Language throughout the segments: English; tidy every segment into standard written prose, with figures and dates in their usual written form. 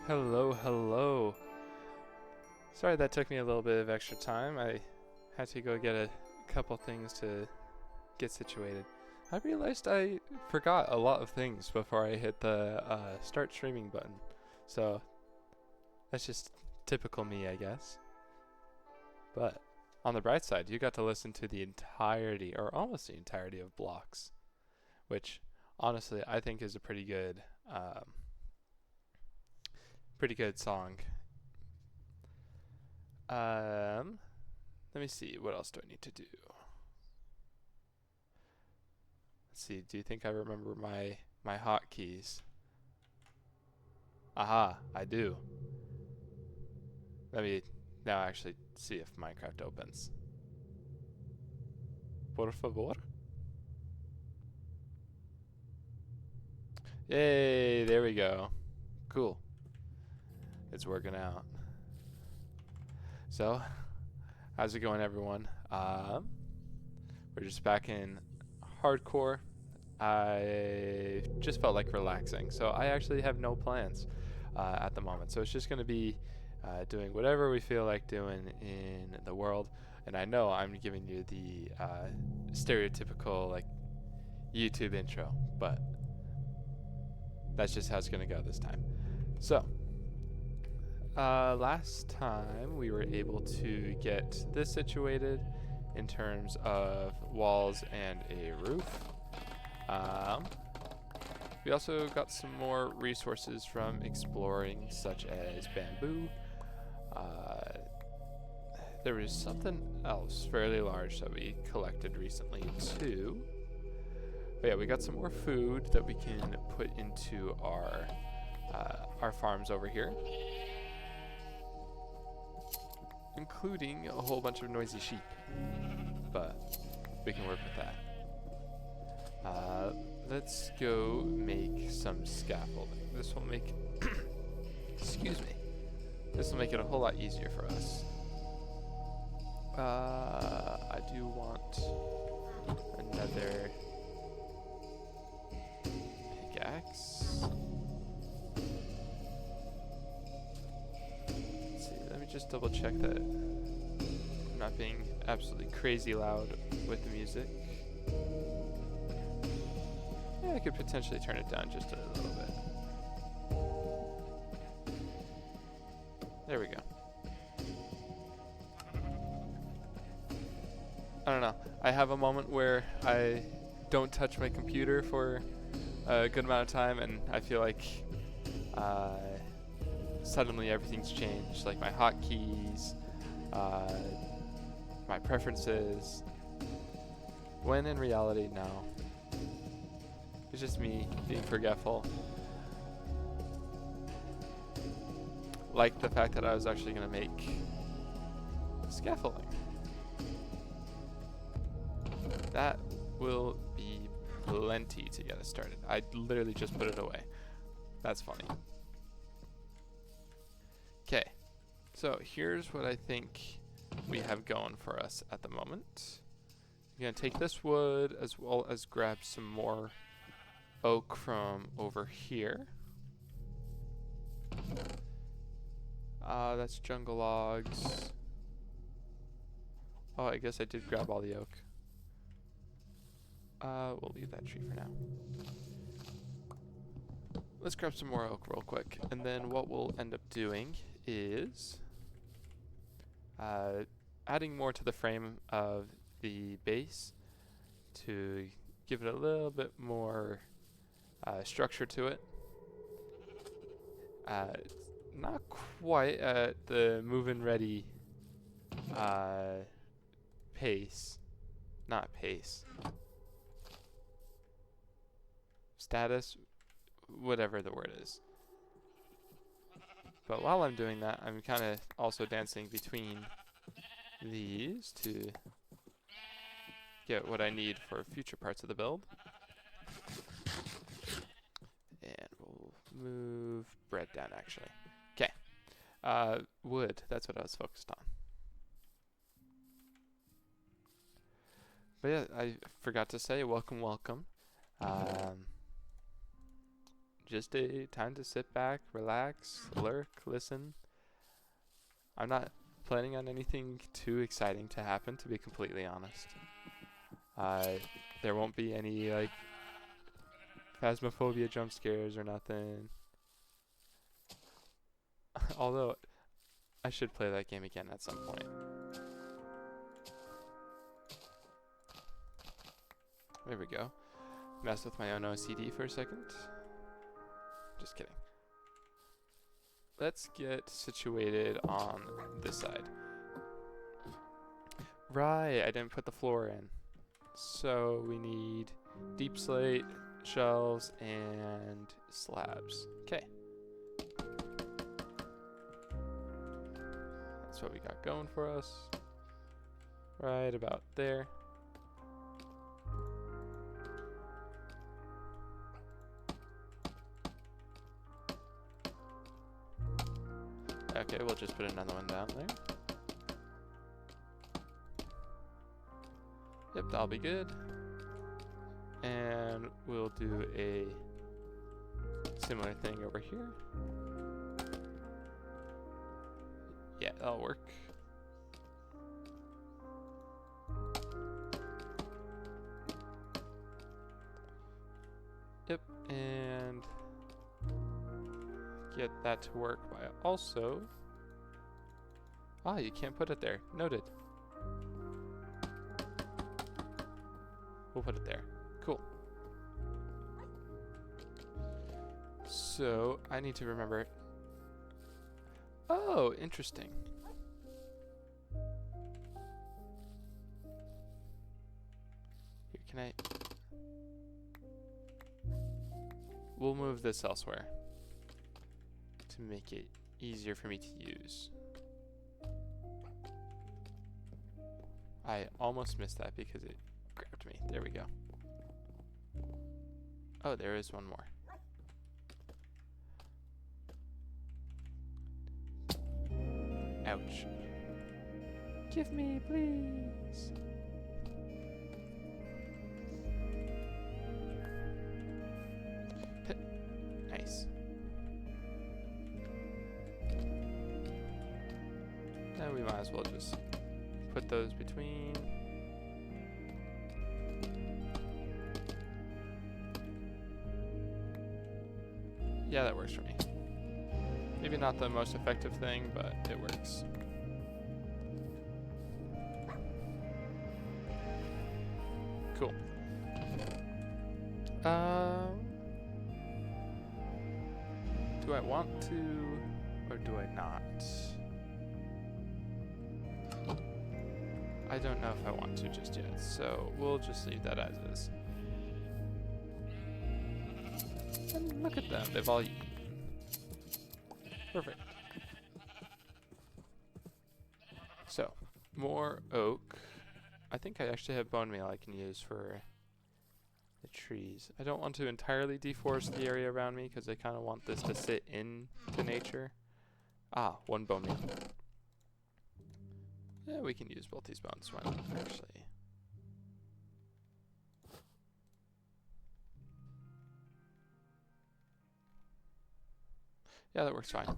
Hello, hello. Sorry that took me a little bit of extra time. I had to go get a couple things to get situated. I realized I forgot a lot of things before I hit the start streaming button. So that's just typical me, I guess. But on the bright side, you got to listen to the entirety, or almost the entirety of Blocks, which honestly I think is a pretty good song. Let me see, what else do I need to do? Let's see, do you think I remember my hotkeys? Aha, I do. Let me now actually see if Minecraft opens. Por favor. Yay, there we go. Cool. It's working out. So, how's it going, everyone? We're just back in hardcore. I just felt like relaxing, so I actually have no plans at the moment. So it's just going to be doing whatever we feel like doing in the world. And I know I'm giving you the stereotypical like YouTube intro, but that's just how it's going to go this time. So, last time we were able to get this situated in terms of walls and a roof. We also got some more resources from exploring, such as bamboo. There was something else fairly large that we collected recently too. But yeah, we got some more food that we can put into our farms over here, including a whole bunch of noisy sheep. But we can work with that. Let's go make some scaffolding. This will make excuse me. This will make it a whole lot easier for us. I do want another pickaxe. Let's see, let me just double check that I'm not being absolutely crazy loud with the music. Yeah, I could potentially turn it down just a little bit. There we go. I don't know. I have a moment where I don't touch my computer for a good amount of time, and I feel like suddenly everything's changed. Like my hotkeys, my preferences. When in reality, no. It's just me being forgetful. Like the fact that I was actually going to make scaffolding. That will be plenty to get us started. I literally just put it away. That's funny. Okay, so here's what I think we have going for us at the moment. I'm going to take this wood as well as grab some more oak from over here. That's jungle logs. Oh, I guess I did grab all the oak. We'll leave that tree for now. Let's grab some more oak real quick, and then what we'll end up doing is adding more to the frame of the base to give it a little bit more structure to it. It's not quite at the move-in ready pace. Not pace. Status, whatever the word is. But while I'm doing that, I'm kind of also dancing between these to get what I need for future parts of the build. And we'll move bread down, actually. Okay. Wood, that's what I was focused on. But yeah, I forgot to say, welcome, welcome. Just a time to sit back, relax, lurk, listen. I'm not planning on anything too exciting to happen, to be completely honest. There won't be any, like, phasmophobia jump scares or nothing. Although, I should play that game again at some point. There we go. Mess with my own OCD for a second. Just kidding. Let's get situated on this side. Right, I didn't put the floor in. So we need deep slate, shelves, and slabs. Okay. That's what we got going for us. Right about there. Okay, we'll just put another one down there. Yep, that'll be good. And we'll do a similar thing over here. Yeah, that'll work. Yep, and get that to work by also... Ah, you can't put it there. Noted. We'll put it there. Cool. So, I need to remember... Oh, interesting. Here, can I... We'll move this elsewhere to make it easier for me to use. I almost missed that because it grabbed me. There we go. Oh, there is one more. Ouch. Give me, please. Nice. Now we might as well just put those between. Yeah, that works for me. Maybe not the most effective thing, but it works. Cool. Do I want to, or do I not? I don't know if I want to just yet, so we'll just leave that as is. And look at them, they've all eaten. Perfect. So, more oak. I think I actually have bone meal I can use for the trees. I don't want to entirely deforest the area around me because I kind of want this to sit into nature. Ah, one bone meal. Yeah, we can use both these bones, why not, actually. Yeah, that works fine.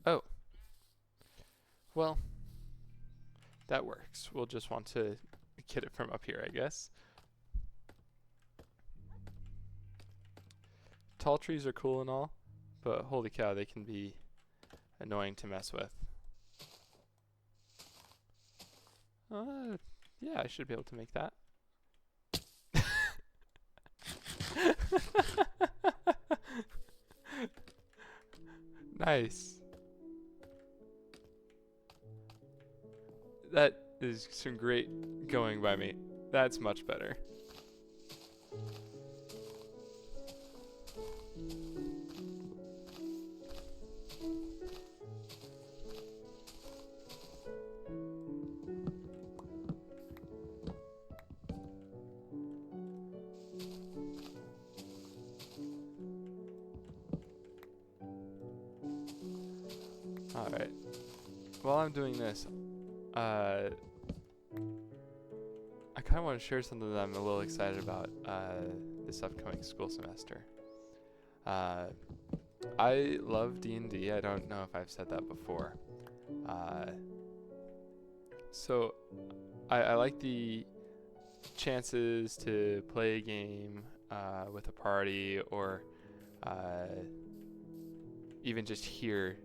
Oh. Well, that works. We'll just want to get it from up here, I guess. Tall trees are cool and all, but holy cow, they can be annoying to mess with. Yeah, I should be able to make that. Nice. That is some great going by me. That's much better. Alright. While I'm doing this, I kind of want to share something that I'm a little excited about this upcoming school semester. I love D&D. I don't know if I've said that before. So I like the chances to play a game with a party, or even just hear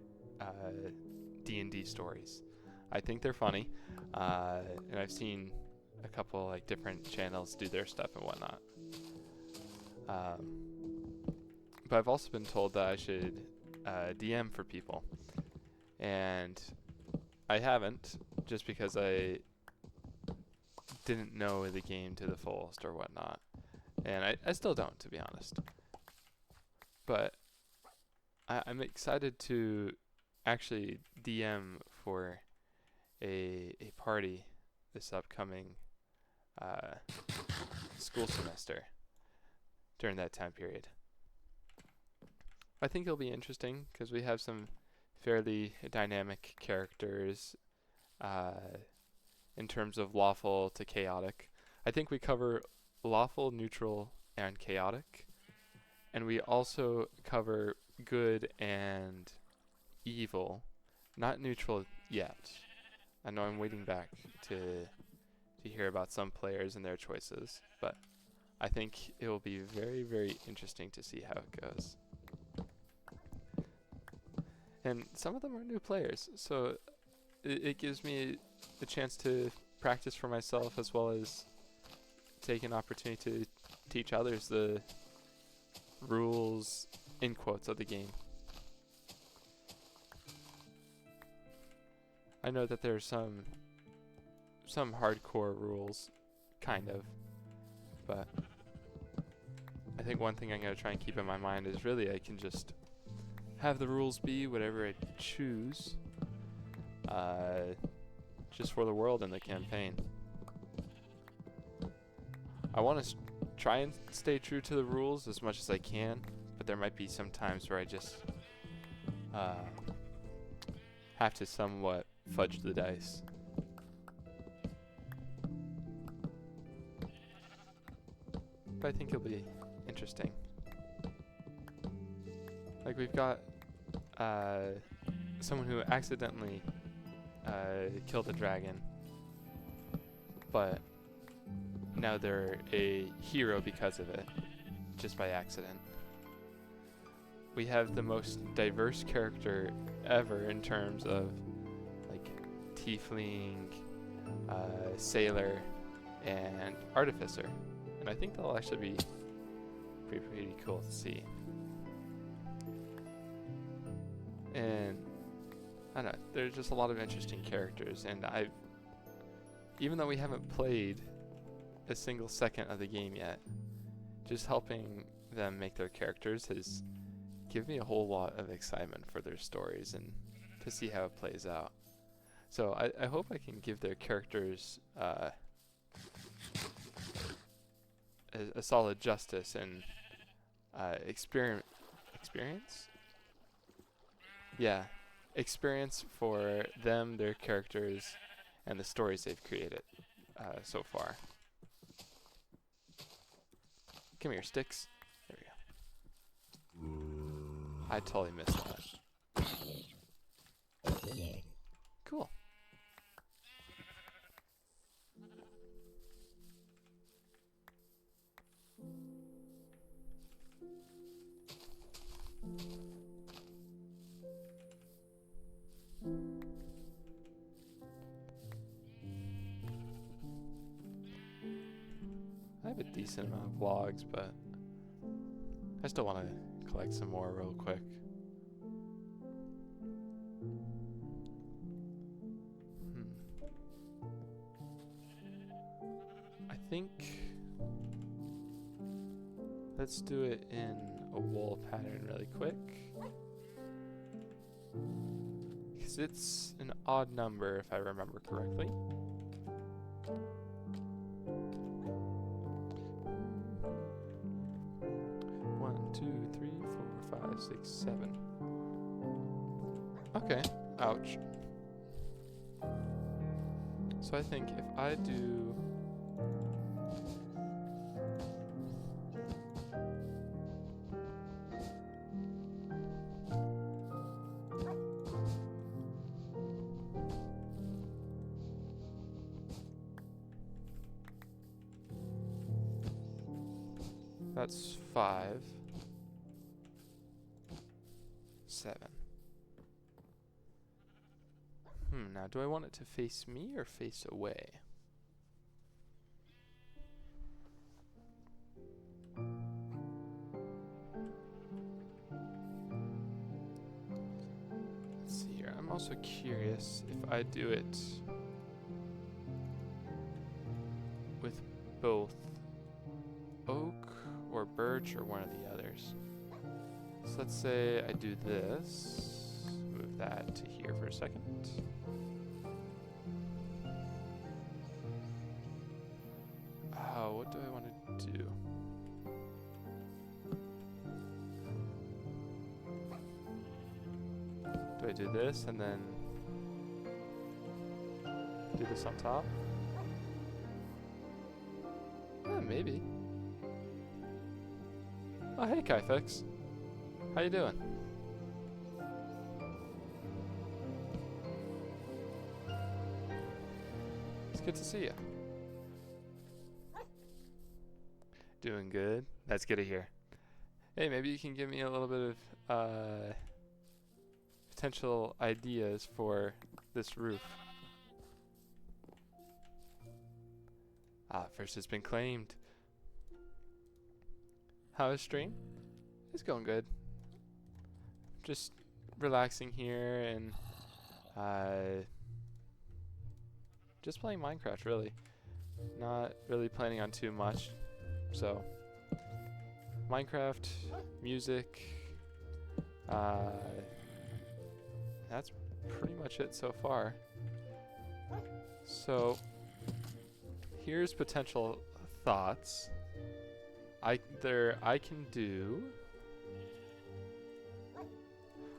D&D stories. I think they're funny, and I've seen a couple like different channels do their stuff and whatnot. But I've also been told that I should DM for people, and I haven't, just because I didn't know the game to the fullest or whatnot, and I still don't, to be honest. But I'm excited to actually DM for a party this upcoming school semester during that time period. I think it'll be interesting because we have some fairly dynamic characters in terms of lawful to chaotic. I think we cover lawful, neutral, and chaotic, and we also cover good and evil, not neutral yet. I know I'm waiting back to hear about some players and their choices, but I think it will be very, very interesting to see how it goes. And some of them are new players, so it gives me the chance to practice for myself, as well as take an opportunity to teach others the rules, in quotes, of the game. I know that there are some hardcore rules, kind of, but I think one thing I'm going to try and keep in my mind is really I can just have the rules be whatever I choose, just for the world and the campaign. I want to try and stay true to the rules as much as I can, but there might be some times where I just have to somewhat fudge the dice. But I think it'll be interesting. Like, we've got someone who accidentally killed a dragon, but now they're a hero because of it, just by accident. We have the most diverse character ever in terms of like tiefling, sailor, and artificer, and I think that'll actually be pretty cool to see. And I don't know, there's just a lot of interesting characters, and even though we haven't played a single second of the game yet, just helping them make their characters has given me a whole lot of excitement for their stories and to see how it plays out. So I hope I can give their characters a solid justice and experience? Yeah, experience for them, their characters, and the stories they've created so far. Come here, Sticks. There we go. I totally missed that. Cool. have a decent amount of logs, but I still want to collect some more real quick. I think let's do it in a wool pattern really quick, because it's an odd number if I remember correctly. One, two, three, 4, 5, 6, 7. Okay, ouch. So I think if I do that's 5, 7. Now do I want it to face me or face away? Let's see here. I'm also curious if I do it with both oak or birch or one of the others. So let's say I do this, move that to here for a second. What do I want to do? Do I do this and then do this on top? Maybe. Oh, hey, Kaifex. How you doing? It's good to see you. Doing good. That's good to hear. Hey, maybe you can give me a little bit of potential ideas for this roof. First it's been claimed. How is stream? It's going good. Just relaxing here and just playing Minecraft, really. Not really planning on too much. So, Minecraft, music, that's pretty much it so far. So, here's potential thoughts. I can do...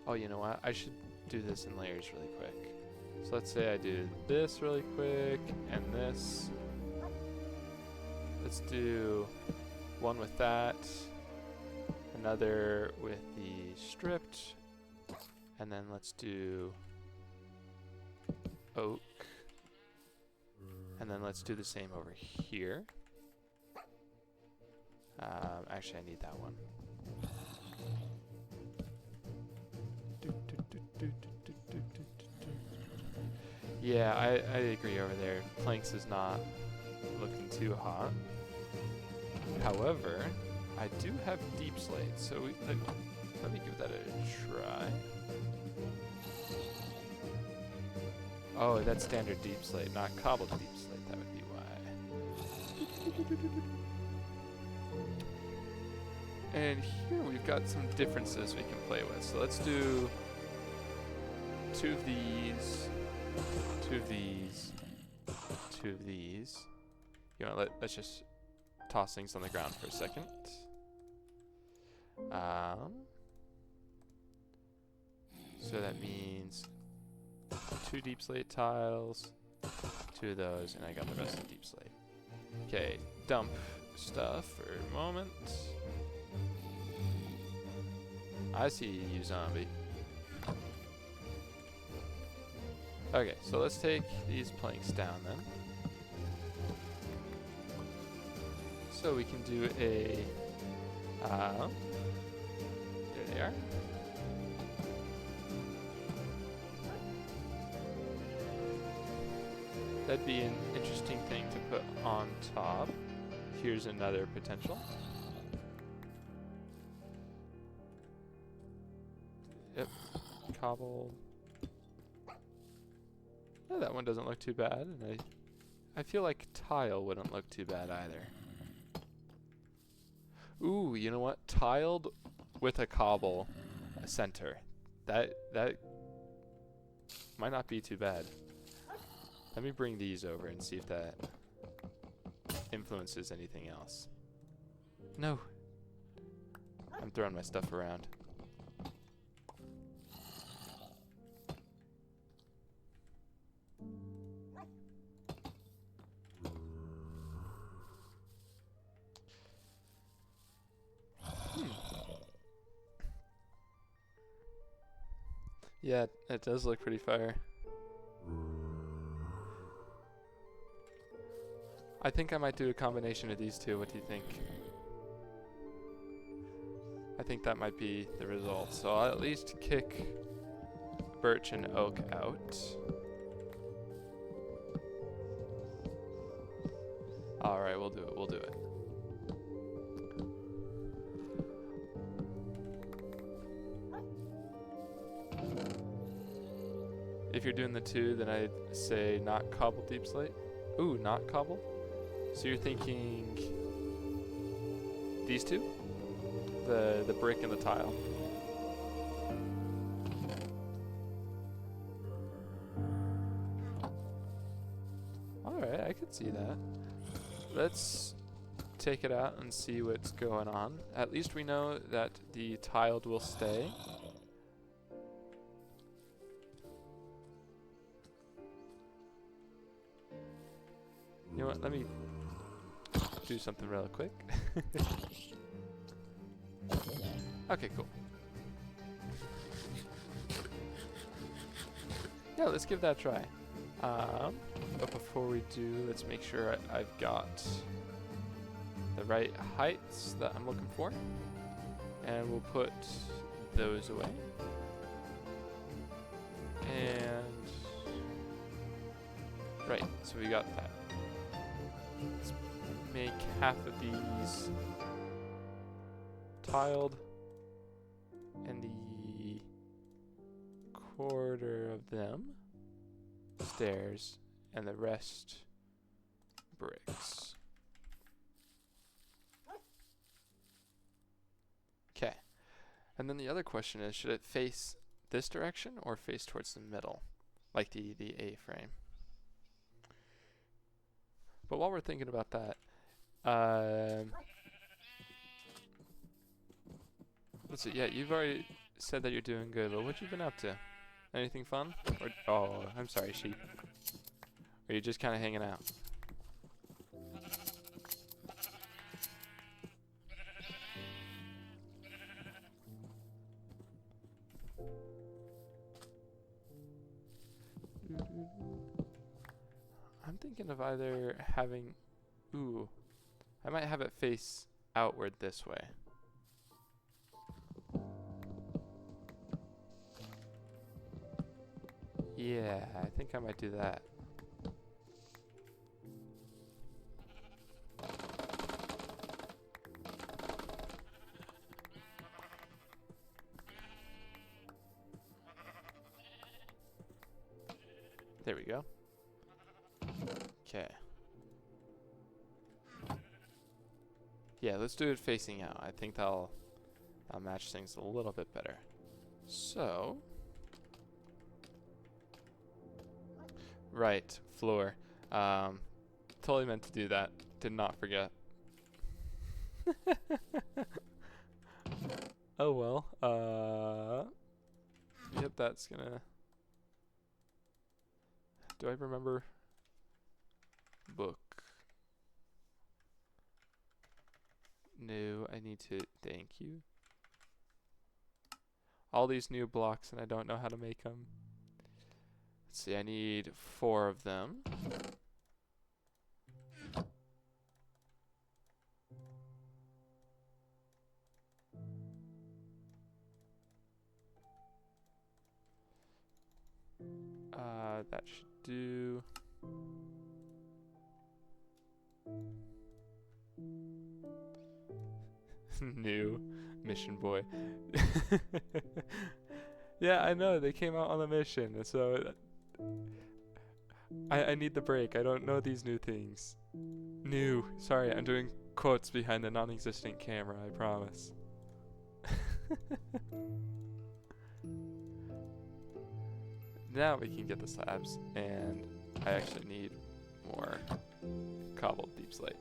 Oh, you know what? I should do this in layers really quick. So let's say I do this really quick, and this. Let's do one with that, another with the stripped, and then let's do oak, and then let's do the same over here. Actually, I need that one. Yeah, I agree over there. Planks is not looking too hot. However, I do have deep slate, so let me give that a try. Oh, that's standard deep slate, not cobbled deep slate. That would be why. And here we've got some differences we can play with. So let's do 2 of these, 2 of these, 2 of these. You know, let's just toss things on the ground for a second. So that means 2 deep slate tiles, 2 of those, and I got the rest of deep slate. Okay, dump stuff for a moment. I see you, zombie. Okay, so let's take these planks down then. So we can do a, there they are. That'd be an interesting thing to put on top here's another potential. Yep, cobble. Oh, that one doesn't look too bad, and I feel like tile wouldn't look too bad either. Ooh, you know what? Tiled with a cobble center. That might not be too bad. Let me bring these over and see if that influences anything else. No. I'm throwing my stuff around. Yeah, it does look pretty fire. I think I might do a combination of these two. What do you think? I think that might be the result. So I'll at least kick birch and oak out. Alright, we'll do it. We'll do it. If you're doing the two, then I'd say not cobble deep slate. Ooh, not cobble? So you're thinking these two? The brick and the tile. Alright, I could see that. Let's take it out and see what's going on. At least we know that the tiled will stay. You know what, let me do something real quick. Okay, cool. Yeah, let's give that a try. But before we do, let's make sure I've got the right heights that I'm looking for. And we'll put those away. And right, so we got that. Let's make half of these tiled and the quarter of them stairs and the rest bricks. Okay. And then the other question is, should it face this direction or face towards the middle, like the A-frame? But while we're thinking about that, let's see. Yeah, you've already said that you're doing good, but what you been up to? Anything fun? Or, oh, I'm sorry, sheep. Or are you just kind of hanging out? I'm thinking of either having... Ooh. I might have it face outward this way. Yeah, I think I might do that. There we go. Okay. Yeah, let's do it facing out. I think that'll match things a little bit better. So... Right, floor. Totally meant to do that. Did not forget. Oh well. Yep, that's gonna... Do I remember? Book. No, I need to... Thank you. All these new blocks and I don't know how to make them. Let's see, I need 4 of them. That should do. New mission boy. Yeah, I know, they came out on a mission, so I need the break. I don't know these new things. New. Sorry, I'm doing quotes behind the non-existent camera, I promise. Now we can get the slabs, and I actually need more cobbled deep slate.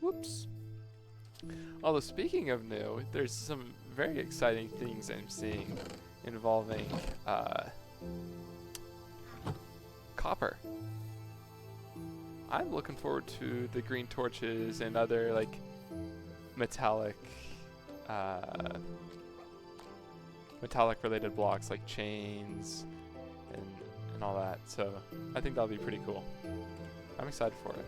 Whoops. Although speaking of new, there's some very exciting things I'm seeing involving copper. I'm looking forward to the green torches and other like metallic related blocks like chains and all that. So I think that'll be pretty cool. I'm excited for it.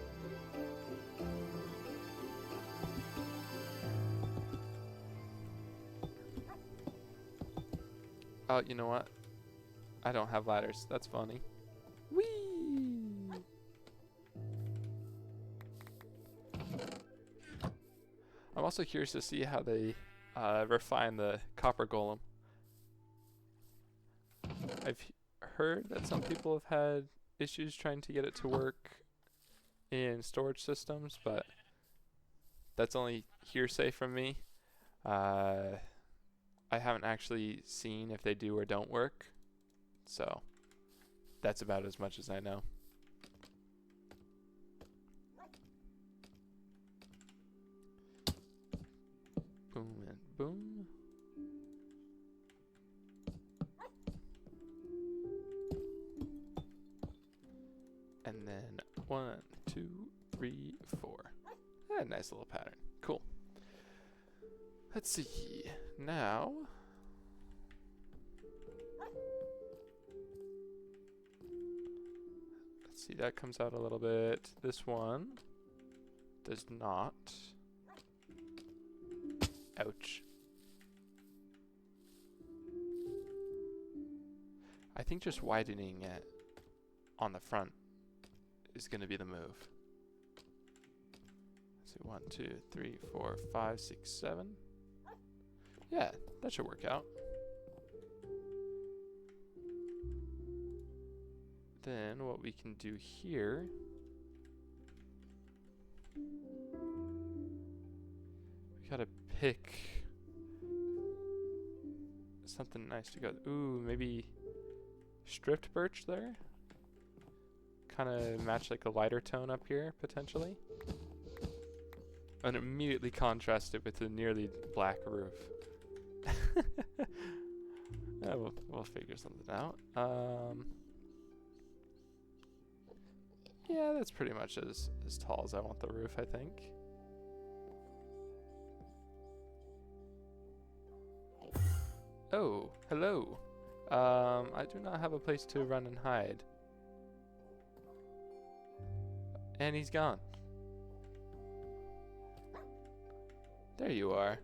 Oh, you know what? I don't have ladders. That's funny. Whee! I'm also curious to see how they refine the copper golem. I've heard that some people have had issues trying to get it to work in storage systems, but that's only hearsay from me. I haven't actually seen if they do or don't work, so that's about as much as I know. Boom and boom. And then 1, 2, 3, 4. Nice little pattern. Cool. Let's see. Now, let's see, that comes out a little bit. This one does not. Ouch. I think just widening it on the front is going to be the move. Let's see, 1, 2, 3, 4, 5, 6, 7. Yeah, that should work out. Then what we can do here, we gotta pick something nice to go. Ooh, maybe stripped birch there? Kind of match like a lighter tone up here, potentially. And immediately contrast it with the nearly black roof. Yeah, we'll figure something out. Yeah, that's pretty much as tall as I want the roof, I think. Oh, hello. I do not have a place to run and hide. And he's gone. There you are.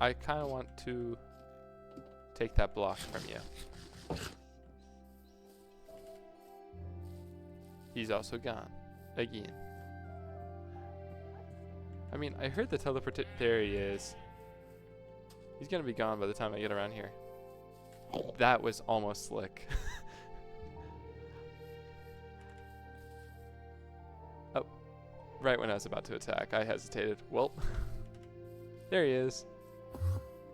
I kind of want to take that block from you. He's also gone. Again. I mean, I heard the teleport. There he is. He's gonna be gone by the time I get around here. That was almost slick. Oh. Right when I was about to attack, I hesitated. Well. There he is.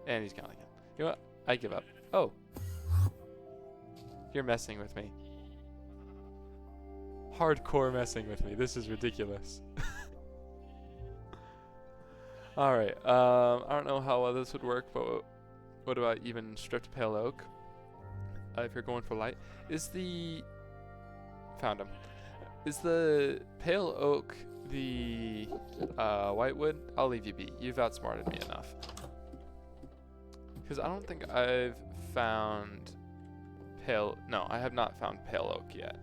And he's gone again. You know what? I give up. Oh. You're messing with me. Hardcore messing with me. This is ridiculous. Alright. I don't know how well this would work, but what about even stripped pale oak? If you're going for light. Found him. Is the pale oak the whitewood? I'll leave you be. You've outsmarted me enough. Because I don't think I've found no, I have not found pale oak yet.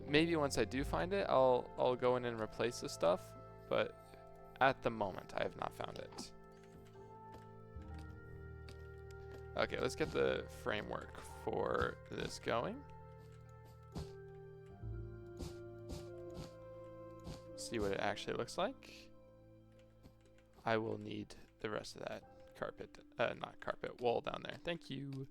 Maybe once I do find it, I'll go in and replace the stuff, but at the moment I have not found it. Okay, let's get the framework for this going. See what it actually looks like. I will need the rest of that carpet, not carpet, wall down there. Thank you.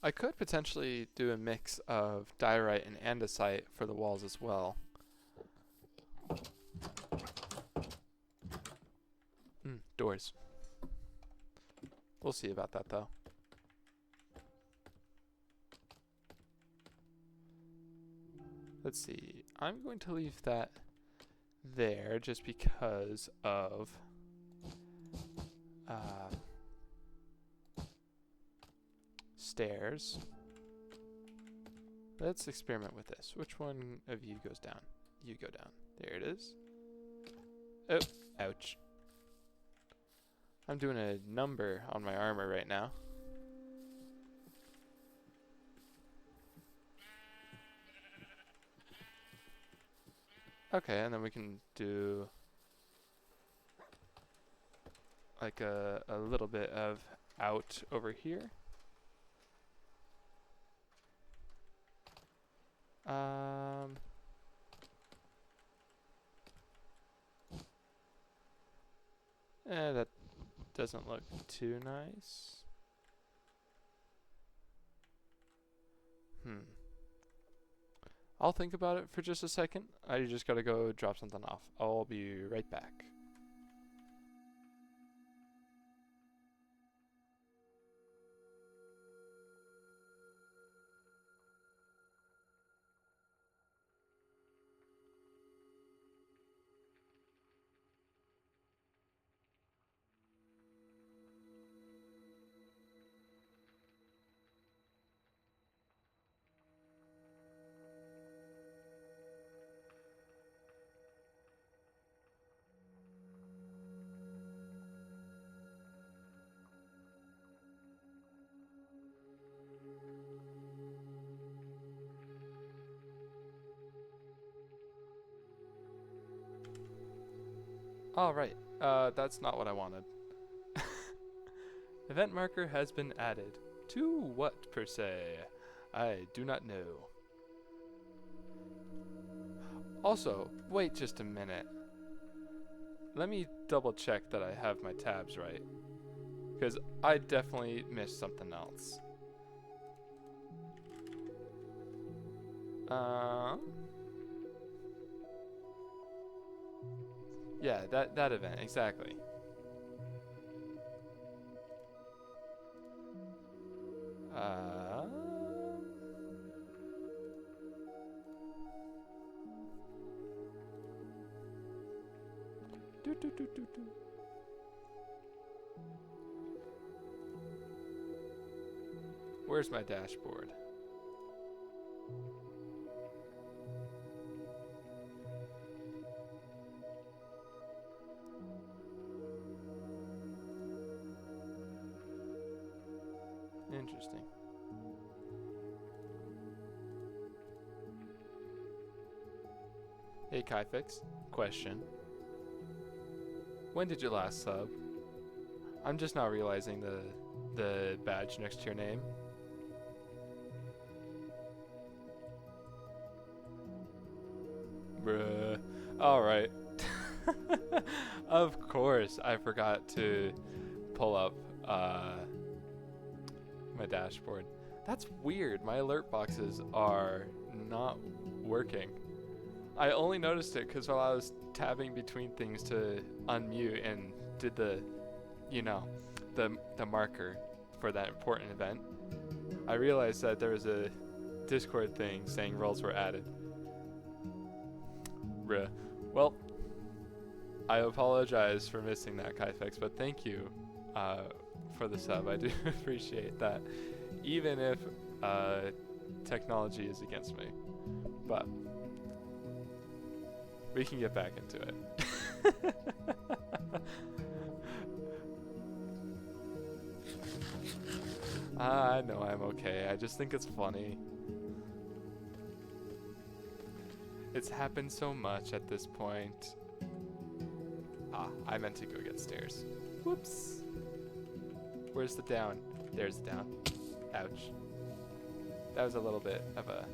I could potentially do a mix of diorite and andesite for the walls as well. Doors. We'll see about that though. Let's see. I'm going to leave that there just because of stairs. Let's experiment with this. Which one of you goes down? You go down. There it is. Oh, ouch. I'm doing a number on my armor right now. Okay, and then we can do like a little bit of out over here. That doesn't look too nice. I'll think about it for just a second. I just gotta go drop something off. I'll be right back. Alright, that's not what I wanted. Event marker has been added. To what, per se? I do not know. Also, wait just a minute. Let me double check that I have my tabs right. Because I definitely missed something else. Yeah, that event, exactly. Where's my dashboard? Interesting. Hey Kaifix, question. When did you last sub? I'm just now realizing the badge next to your name. Bruh. Alright. Of course, I forgot to pull up my dashboard. That's weird. My alert boxes are not working. I only noticed it because while I was tabbing between things to unmute and did the, you know, the marker for that important event, I realized that there was a Discord thing saying roles were added. Bruh. Well, I apologize for missing that, Kaifex, but thank you for the sub. I do appreciate that, even if technology is against me. But we can get back into it. I know I'm okay. I just think it's funny. It's happened so much at this point. I meant to go get stairs. Whoops. Where's the down? There's the down. Ouch. that was a little bit of a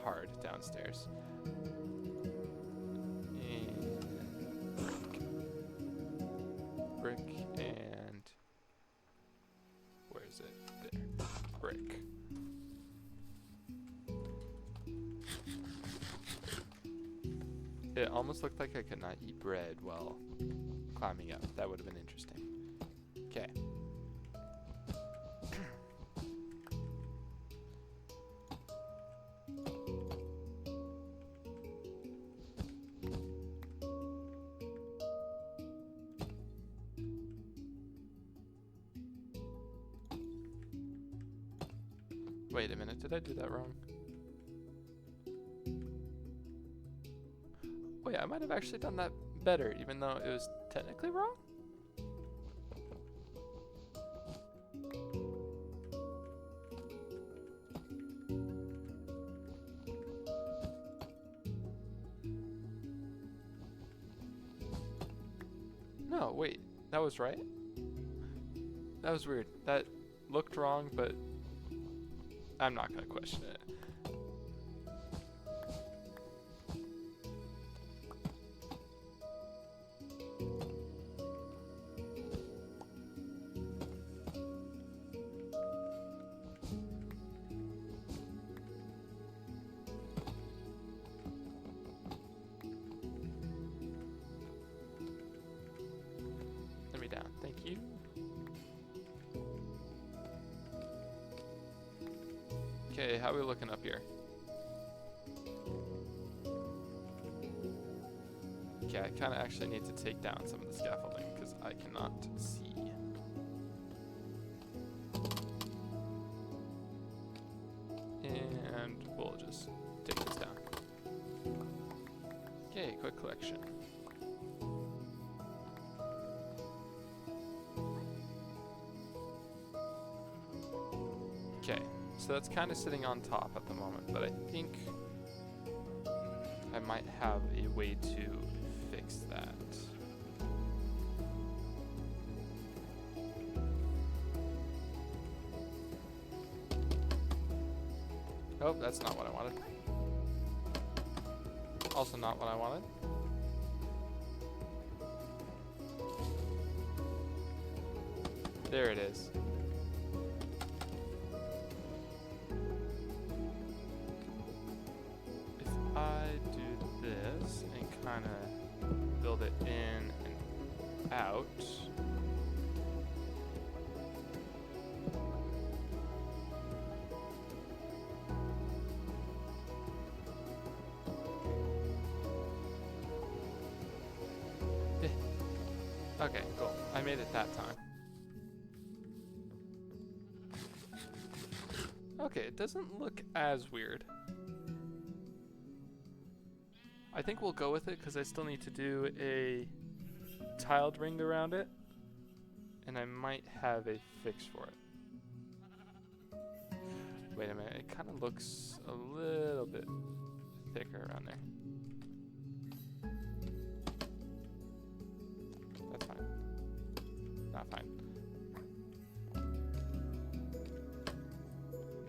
hard downstairs. And brick and where is it? There. Brick. It almost looked like I could not eat bread while climbing up. That would have been interesting. Okay. Wait a minute, did I do that wrong? Wait, I might have actually done that better, even though it was technically wrong? No, wait, that was right? That was weird. That looked wrong, but I'm not gonna question it. Let me down, thank you. Okay, how are we looking up here? Okay, I kind of actually need to take down some of the scaffolding because I cannot see. And we'll just take this down. Okay, quick collection. Okay. So that's kind of sitting on top at the moment, but I think I might have a way to fix that. Oh, that's not what I wanted. Also not what I wanted. There it is. Kind of build it in and out. Okay, cool. I made it that time. Okay, it doesn't look as weird. I think we'll go with it because I still need to do a tiled ring around it, and I might have a fix for it. Wait a minute, it kind of looks a little bit thicker around there. That's fine. Not fine.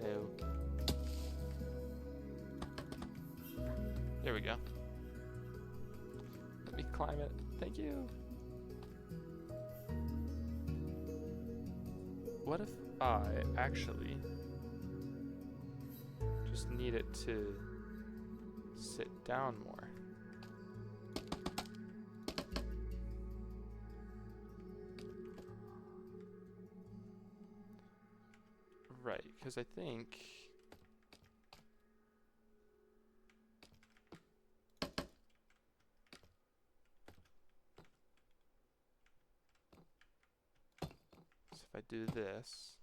No. There we go. Let me climb it. Thank you. What if I actually just need it to sit down more? Right, because I think if I do this,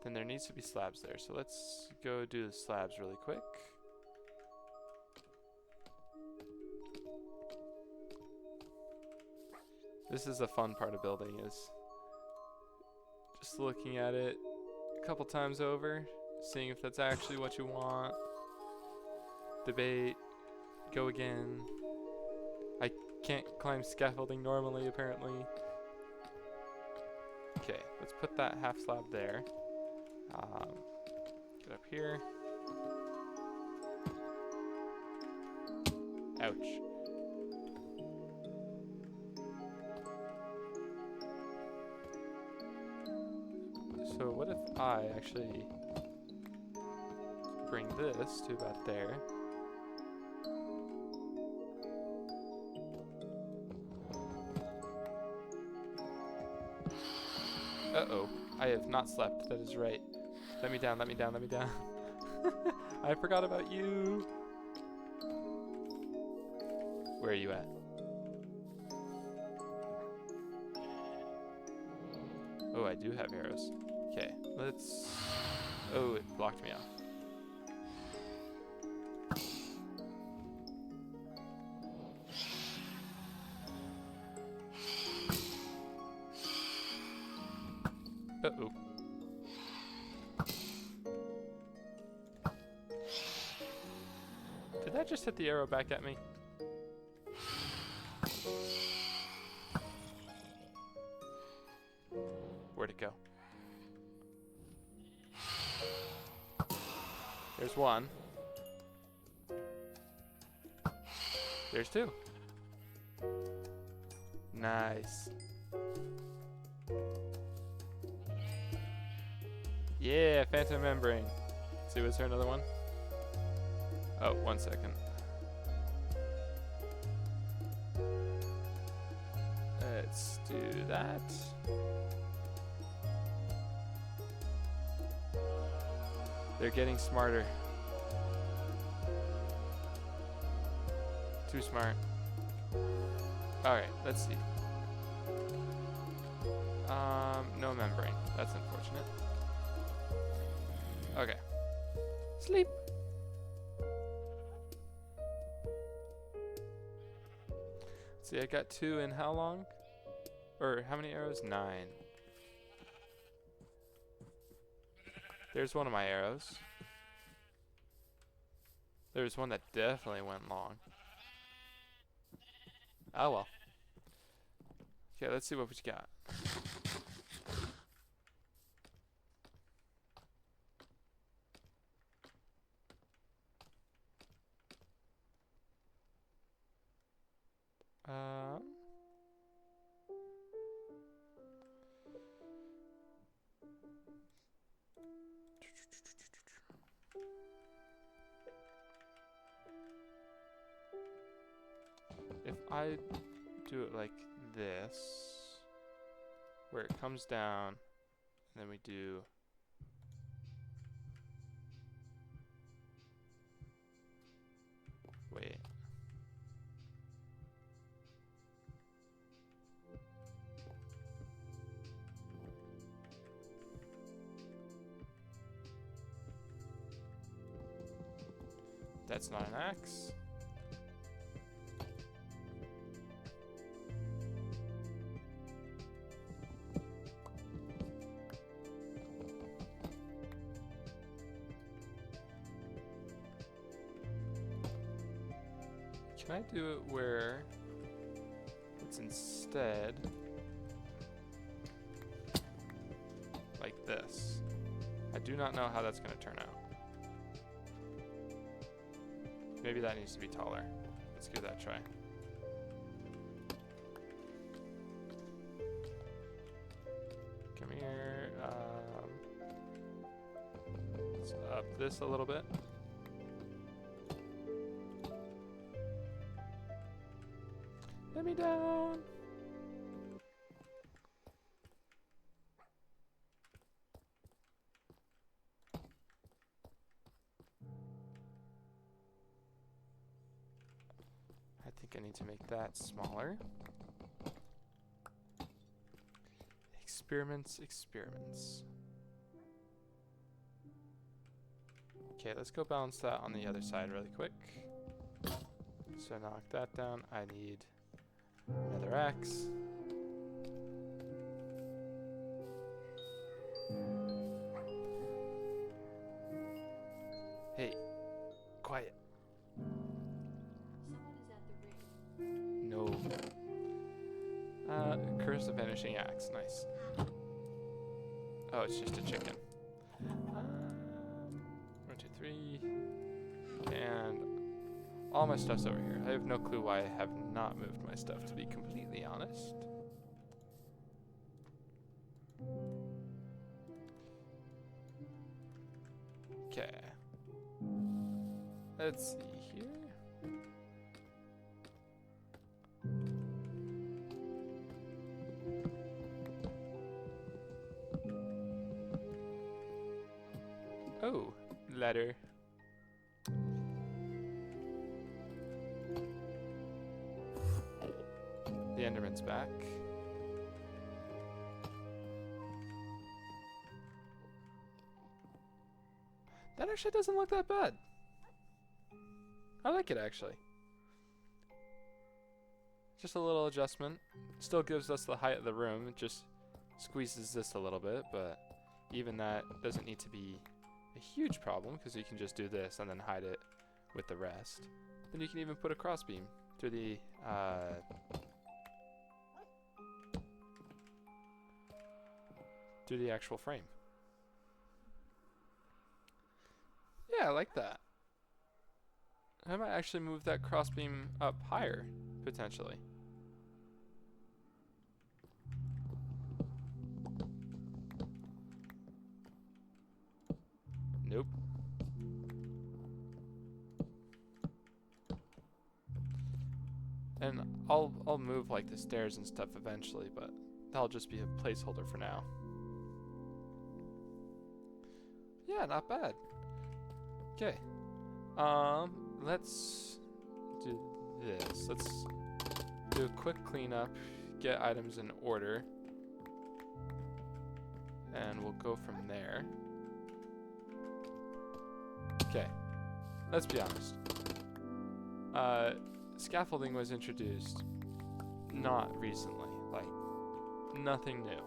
then there needs to be slabs there. So let's go do the slabs really quick. This is the fun part of building, is just looking at it a couple times over, seeing if that's actually what you want. Debate, go again. I can't climb scaffolding normally, apparently. Okay, let's put that half slab there. Get up here. Ouch. So what if I actually bring this to about there? Uh-oh, I have not slept, that is right. Let me down, let me down, let me down. I forgot about you. Where are you at? Oh, I do have arrows. Okay, let's... Oh, it blocked me off. Uh-oh. Did that just hit the arrow back at me? Where'd it go? There's one. There's two. Nice. Yeah, phantom membrane. Let's see, was there another one? Oh, 1 second. Let's do that. They're getting smarter. Too smart. Alright, let's see. No membrane. That's unfortunate. Okay. Sleep. See, I got 2 in how long? Or how many arrows? 9. There's one of my arrows. There's one that definitely went long. Oh well. Okay, let's see what we got. If I do it like this, where it comes down, and then we do wait. That's not an axe. Can I do it where it's instead like this? I do not know how that's going to turn out. Maybe that needs to be taller. Let's give that a try. Come here. Let's up this a little bit. Let me down. I think I need to make that smaller. Experiments, experiments. Okay, let's go balance that on the other side really quick. So knock that down. I need another axe. Hey, quiet. No. Curse of Vanishing Axe, nice. Oh, it's just a chicken. 1, 2, 3. And all my stuff's over here. I have no clue why I have not moved my stuff, to be completely honest. Okay. Let's see here. Oh, letter. The Enderman's back. That actually doesn't look that bad. I like it actually. Just a little adjustment. Still gives us the height of the room. It just squeezes this a little bit, but even that doesn't need to be a huge problem because you can just do this and then hide it with the rest. Then you can even put a crossbeam through the actual frame. Yeah, I like that. I might actually move that crossbeam up higher, potentially. Nope. And I'll move like the stairs and stuff eventually, but that'll just be a placeholder for now. Yeah, not bad. Okay. Let's do this. Let's do a quick cleanup, get items in order, and we'll go from there. Okay. Let's be honest. Scaffolding was introduced not recently, like nothing new.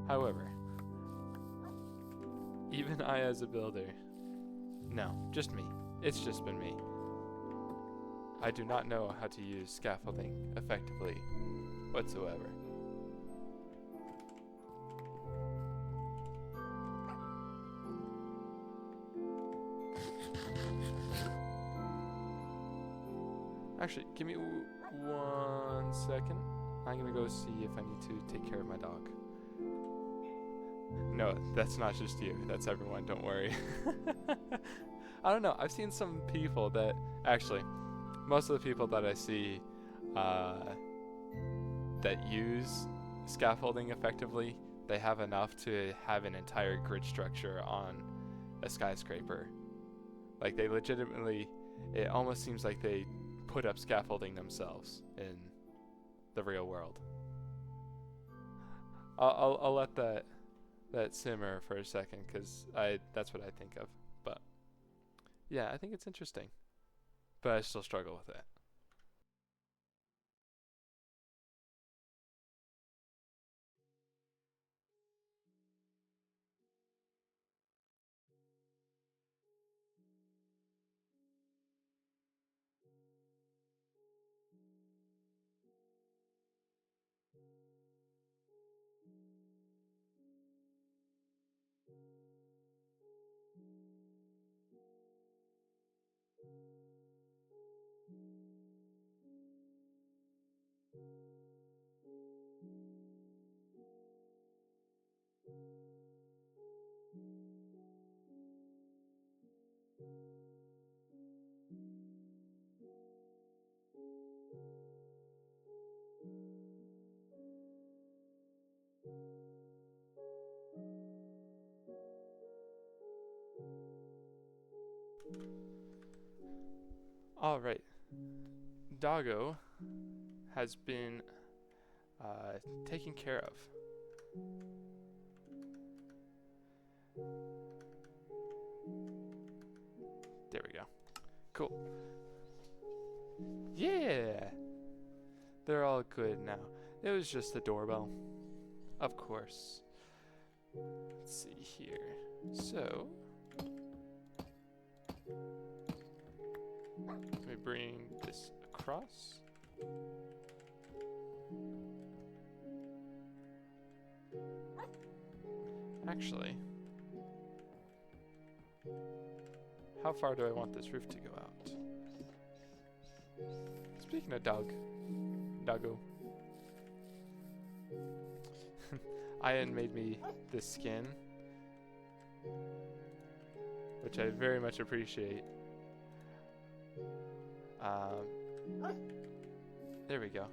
However, even I as a builder, no, just me. It's just been me. I do not know how to use scaffolding effectively whatsoever. Actually, give me 1 second. I'm gonna go see if I need to take care of my dog. No, that's not just you. That's everyone. Don't worry. I don't know. I've seen some people that actually, most of the people that I see that use scaffolding effectively, they have enough to have an entire grid structure on a skyscraper. Like they legitimately, it almost seems like they put up scaffolding themselves in the real world. I'll let that simmer for a second because that's what I think of. But yeah, I think it's interesting, but I still struggle with it. All right, Doggo has been taken care of. There we go. Cool. Yeah! They're all good now. It was just the doorbell. Of course. Let's see here. So, let me bring this across. Actually, how far do I want this roof to go out? Speaking of doggo. Ian made me this skin, which I very much appreciate. There we go.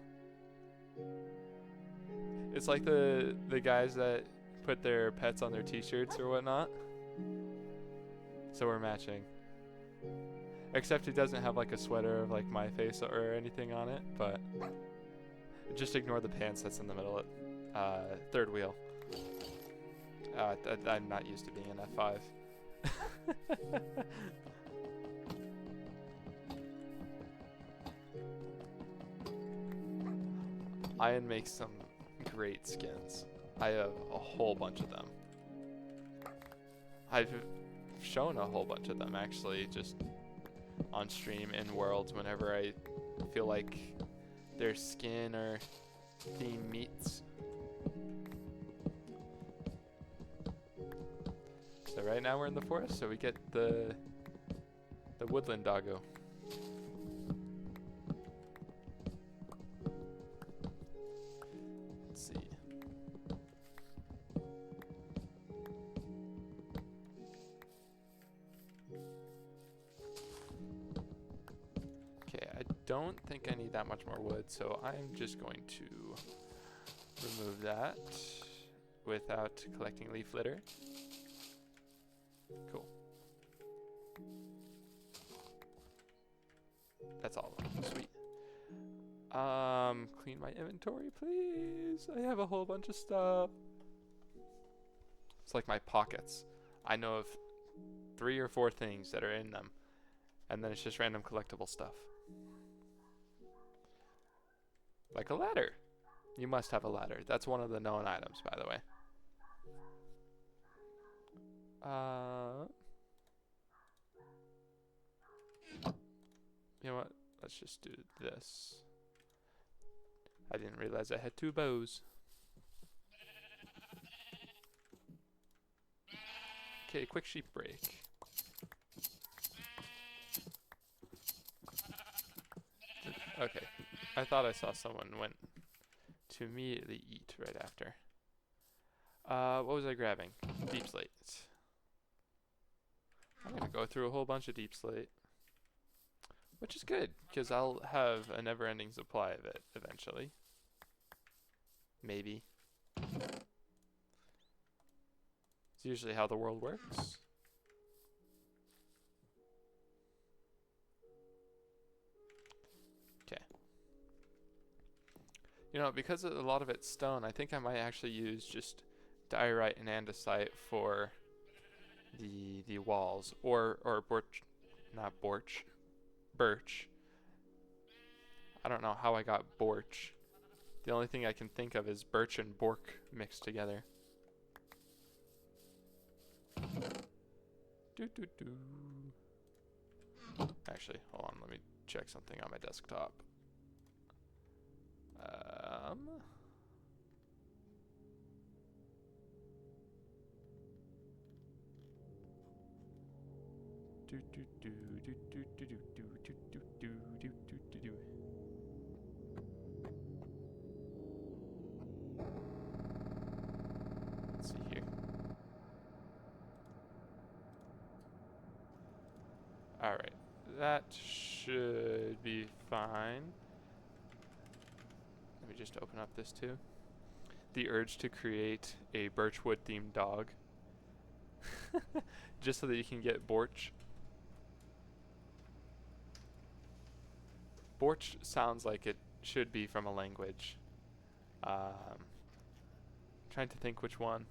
It's like the guys that put their pets on their t-shirts or whatnot. So we're matching. Except he doesn't have like a sweater of like my face or anything on it, but just ignore the pants that's in the middle. Third wheel. I'm not used to being an F5. Ian makes some great skins. I have a whole bunch of them. I've shown a whole bunch of them actually, just on stream in Worlds whenever I feel like their skin or theme meets. So right now we're in the forest, so we get the woodland doggo. Let's see. Okay, I don't think I need that much more wood, so I'm just going to remove that without collecting leaf litter. Cool. That's all of them. Sweet. Clean my inventory, please. I have a whole bunch of stuff. It's like my pockets. I know of 3 or 4 things that are in them, and then it's just random collectible stuff. Like a ladder. You must have a ladder. That's one of the known items, by the way. You know what? Let's just do this. I didn't realize I had 2 bows. Okay, quick sheep break. Okay, I thought I saw someone went to immediately eat right after. What was I grabbing? Deep slate. I'm gonna go through a whole bunch of deep slate, which is good because I'll have a never-ending supply of it eventually. Maybe. It's usually how the world works. Okay. You know, because a lot of it's stone, I think I might actually use just diorite and andesite for the walls, or birch, not borch, birch. I don't know how I got borch. The only thing I can think of is birch and bork mixed together. Actually, hold on, let me check something on my desktop. Let's see here. Alright, that should be fine. Let me just open up this too. The urge to create a birchwood themed dog. Just so that you can get borch. Borch sounds like it should be from a language. Trying to think which one.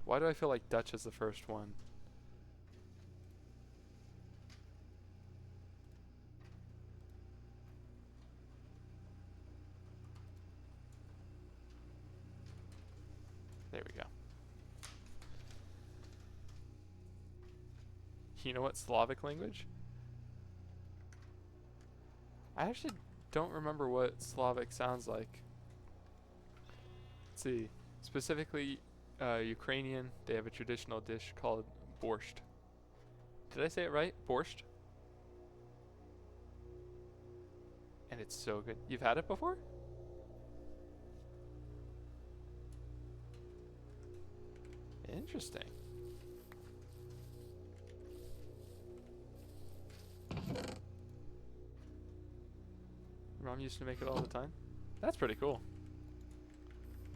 Why do I feel like Dutch is the first one? There we go. You know what Slavic language? I actually don't remember what Slavic sounds like. Let's see. Specifically, Ukrainian, they have a traditional dish called borscht. Did I say it right? Borscht? And it's so good. You've had it before? Interesting. Your mom used to make it all the time? That's pretty cool.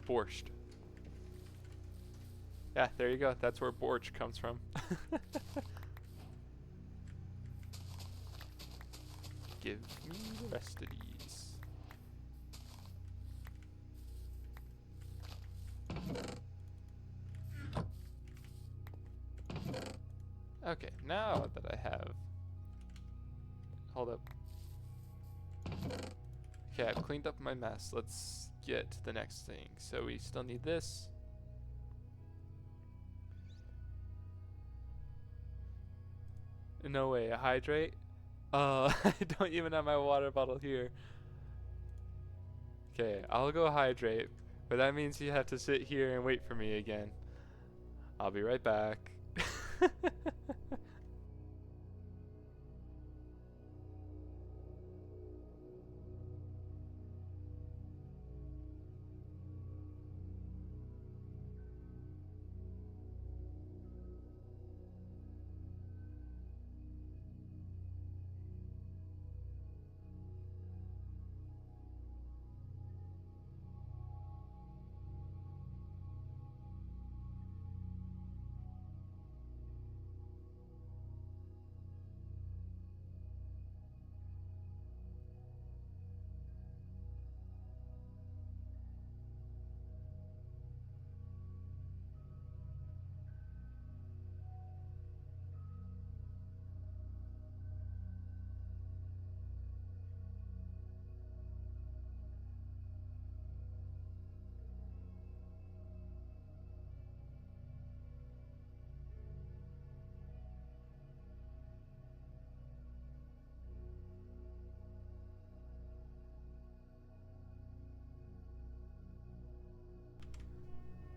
Borscht. Yeah, there you go. That's where borscht comes from. Give me the rest of these. Okay, now that I have... Hold up. Okay, I've cleaned up my mess. Let's get to the next thing. So we still need this. No way, a hydrate? I don't even have my water bottle here. Okay, I'll go hydrate, but that means you have to sit here and wait for me again. I'll be right back.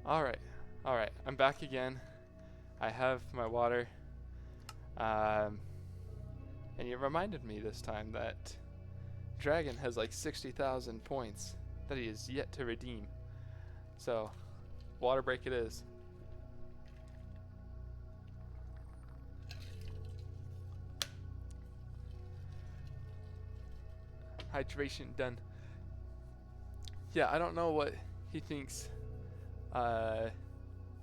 Alright, alright, I'm back again. I have my water. And you reminded me this time that Dragon has like 60,000 points that he is yet to redeem. So, water break it is. Hydration done. Yeah, I don't know what he thinks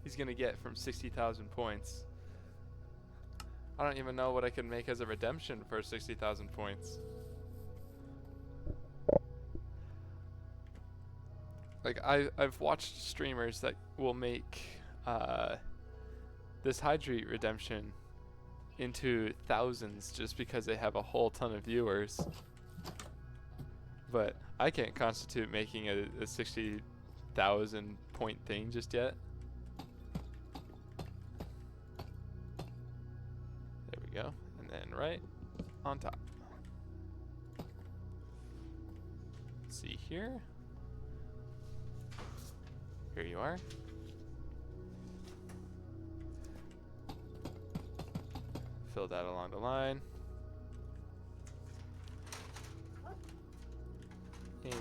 he's gonna get from 60,000 points. I don't even know what I could make as a redemption for 60,000 points. Like, I've watched streamers that will make this hydrate redemption into thousands just because they have a whole ton of viewers. But I can't constitute making a 60,000 point thing just yet. There we go. And then right on top. Let's see here. Here you are. Fill that along the line. And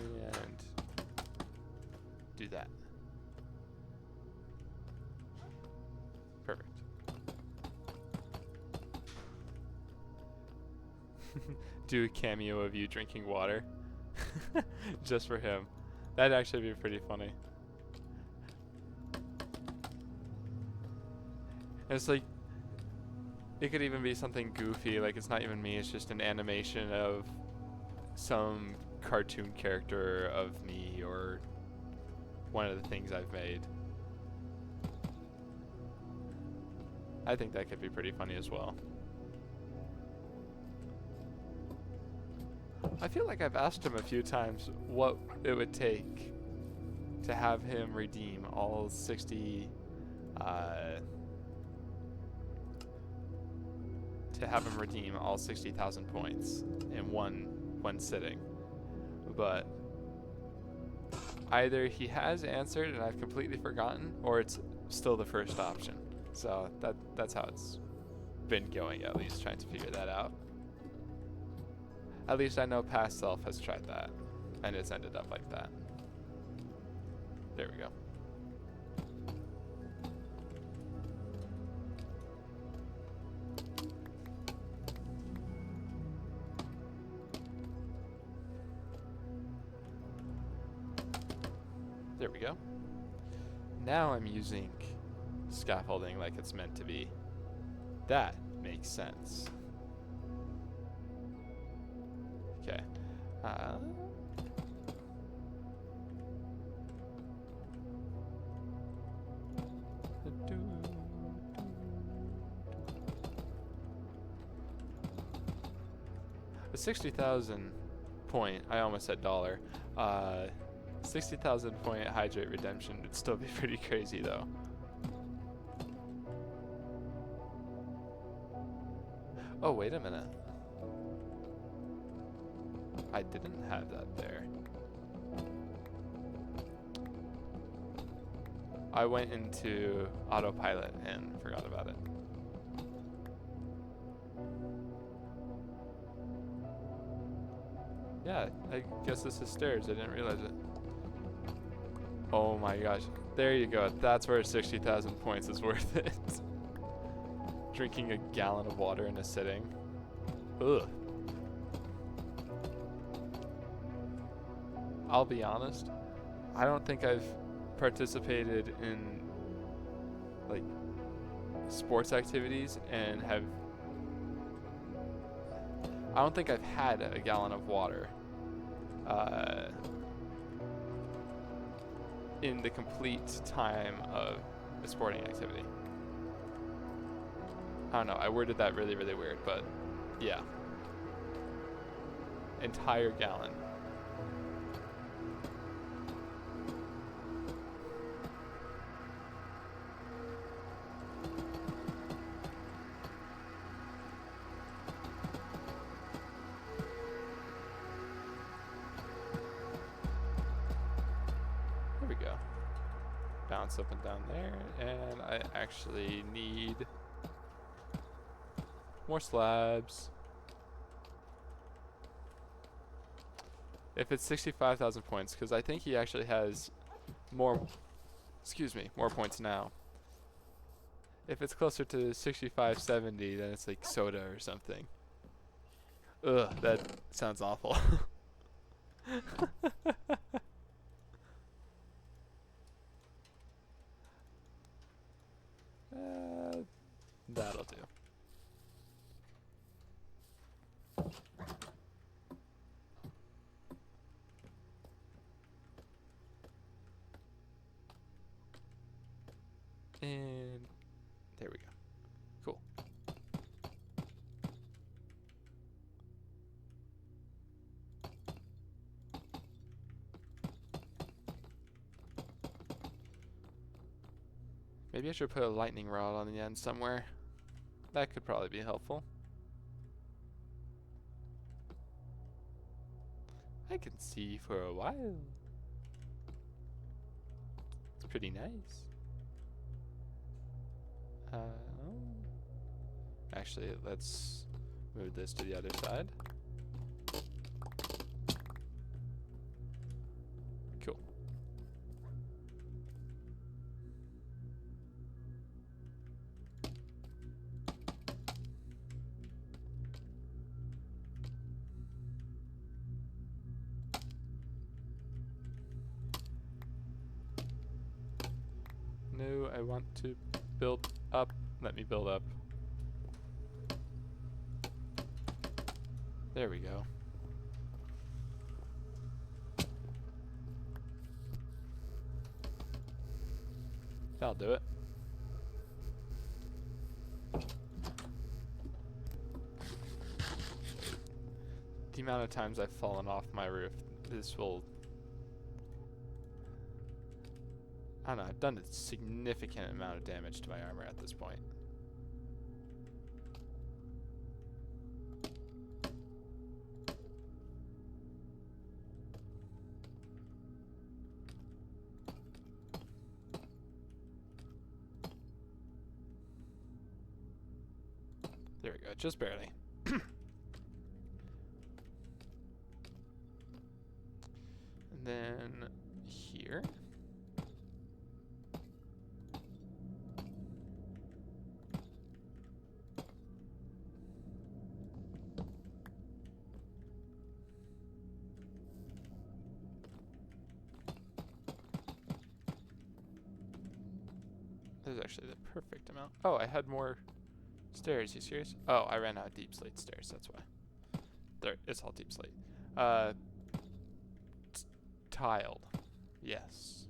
do that. Perfect. Do a cameo of you drinking water. Just for him. That'd actually be pretty funny. And it's like, it could even be something goofy, like it's not even me, it's just an animation of some cartoon character of me or one of the things I've made. I think that could be pretty funny as well. I feel like I've asked him a few times what it would take to have him redeem all 60 to have him redeem all 60,000 points in one when sitting. But either he has answered and I've completely forgotten, or it's still the first option. So that's how it's been going, at least, trying to figure that out. At least I know past self has tried that, and it's ended up like that. There we go. There we go. Now I'm using scaffolding like it's meant to be. That makes sense. Okay. The 60,000 point, I almost said dollar, 60,000 point hydrate redemption would still be pretty crazy though. Oh, wait a minute. I didn't have that there. I went into autopilot and forgot about it. Yeah, I guess this is stairs. I didn't realize it. Oh my gosh. There you go. That's where 60,000 points is worth it. Drinking a gallon of water in a sitting. Ugh. I'll be honest. I don't think I've participated in like sports activities and have. I don't think I've had a gallon of water in the complete time of a sporting activity. I don't know, I worded that really, really weird, but yeah. Entire gallon. There we go. Bounce up and down there, and I actually need more slabs. If it's 65,000 points, because I think he actually has more, more points now. If it's closer to 65, 70, then it's like soda or something. Ugh, that sounds awful. That'll do. And there we go. Cool. Maybe I should put a lightning rod on the end somewhere. That could probably be helpful. I can see for a while. It's pretty nice. Actually, let's move this to the other side. Cool. No, I want to build up. Let me build up. There we go. That'll do it. The amount of times I've fallen off my roof, this will... I don't know, I've done a significant amount of damage to my armor at this point. There we go, just barely. And then here. This is actually the perfect amount. Oh, I had more stairs. You serious? Oh, I ran out of deep slate stairs. That's why. There, it's all deep slate. Tiled. Yes.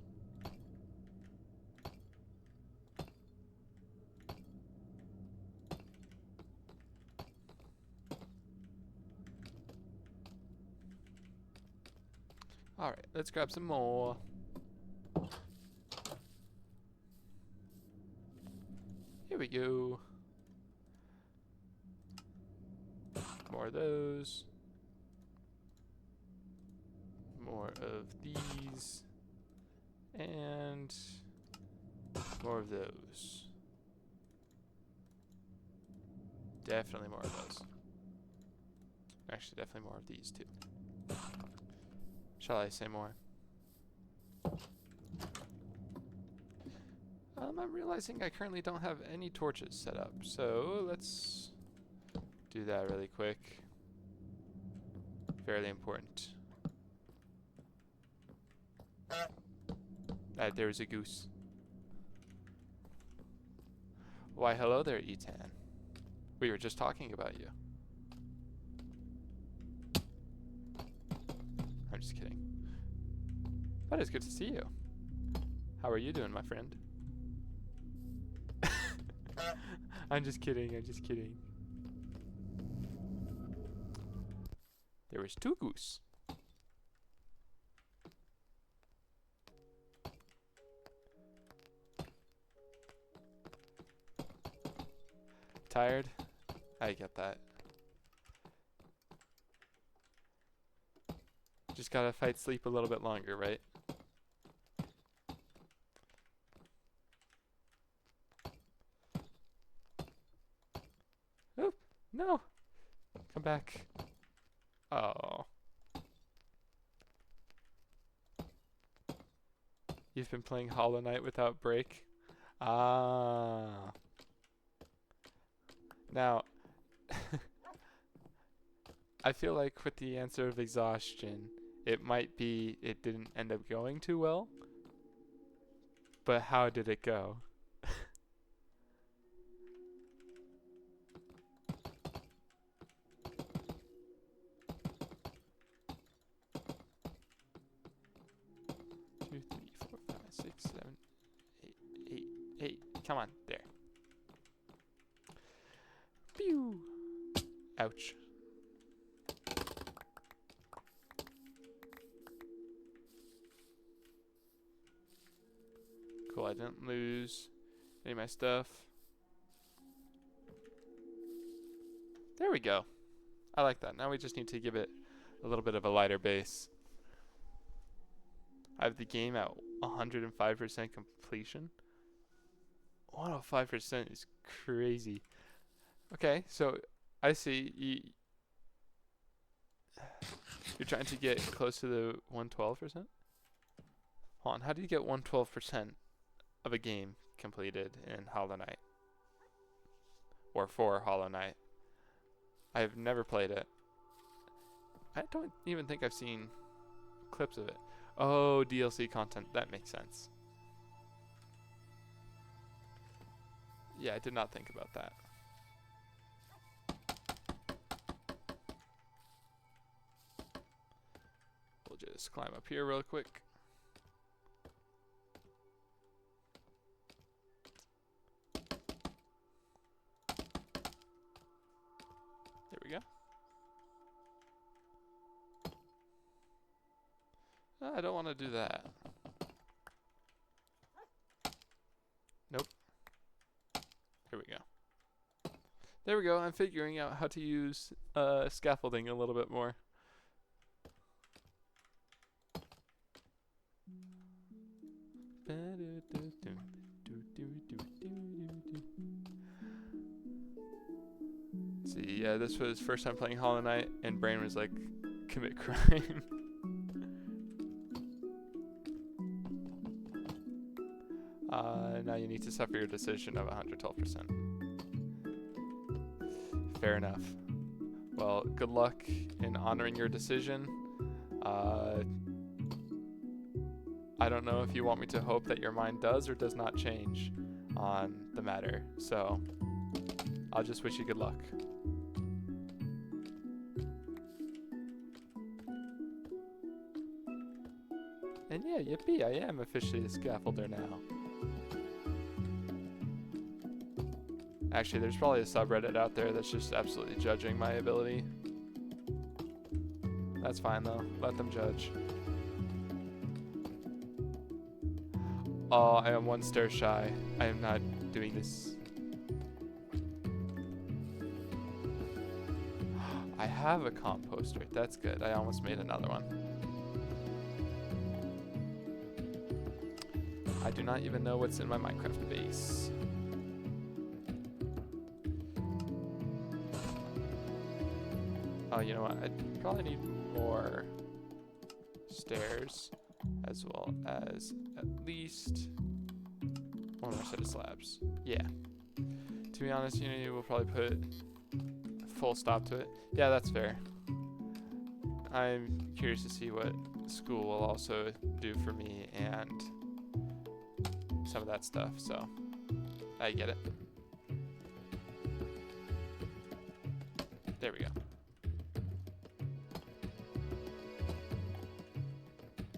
All right, let's grab some more. Here we go. More of those. More of these. And more of those. Definitely more of those. Actually, definitely more of these too. Shall I say more? I'm realizing I currently don't have any torches set up, so let's do that really quick. Fairly important. There's a goose. Why, hello there, Etan. We were just talking about you. I'm just kidding. But it's good to see you. How are you doing, my friend? I'm just kidding, I'm just kidding. There was 2 goose. Tired? I get that. Just gotta fight sleep a little bit longer, right? Oh, no! Come back. Oh. You've been playing Hollow Knight without break? Ah. Now, I feel like with the answer of exhaustion, it might be it didn't end up going too well. But how did it go? 2, 3, 4, 5, 6, 7, 8, 8. Come on, there. Pew! Ouch. Cool, I didn't lose any of my stuff. There we go. I like that. Now we just need to give it a little bit of a lighter base. I have the game at 105% completion. 105% is crazy. Okay, so I see you're trying to get close to the 112%? Hold on, how do you get 112% of a game completed in Hollow Knight? Or for Hollow Knight? I've never played it. I don't even think I've seen clips of it. Oh, DLC content. That makes sense. Yeah, I did not think about that. We'll just climb up here real quick. There we go. I don't want to do that. Nope. There we go. There we go. I'm figuring out how to use scaffolding a little bit more. Yeah, this was first time playing Hollow Knight, and brain was like, commit crime. Now you need to suffer your decision of 112%. Fair enough. Well, good luck in honoring your decision. I don't know if you want me to hope that your mind does or does not change on the matter, so I'll just wish you good luck. And yeah, yippee, I am officially a scaffolder now. Actually, there's probably a subreddit out there that's just absolutely judging my ability. That's fine though, let them judge. Oh, I am one stair shy. I am not doing this. I have a composter, that's good. I almost made another one. I do not even know what's in my Minecraft base. Oh, you know what? I probably need more stairs, as well as at least one more set of slabs. Yeah. To be honest, Unity will probably put a full stop to it. Yeah, that's fair. I'm curious to see what school will also do for me and some of that stuff, so I get it. There we go.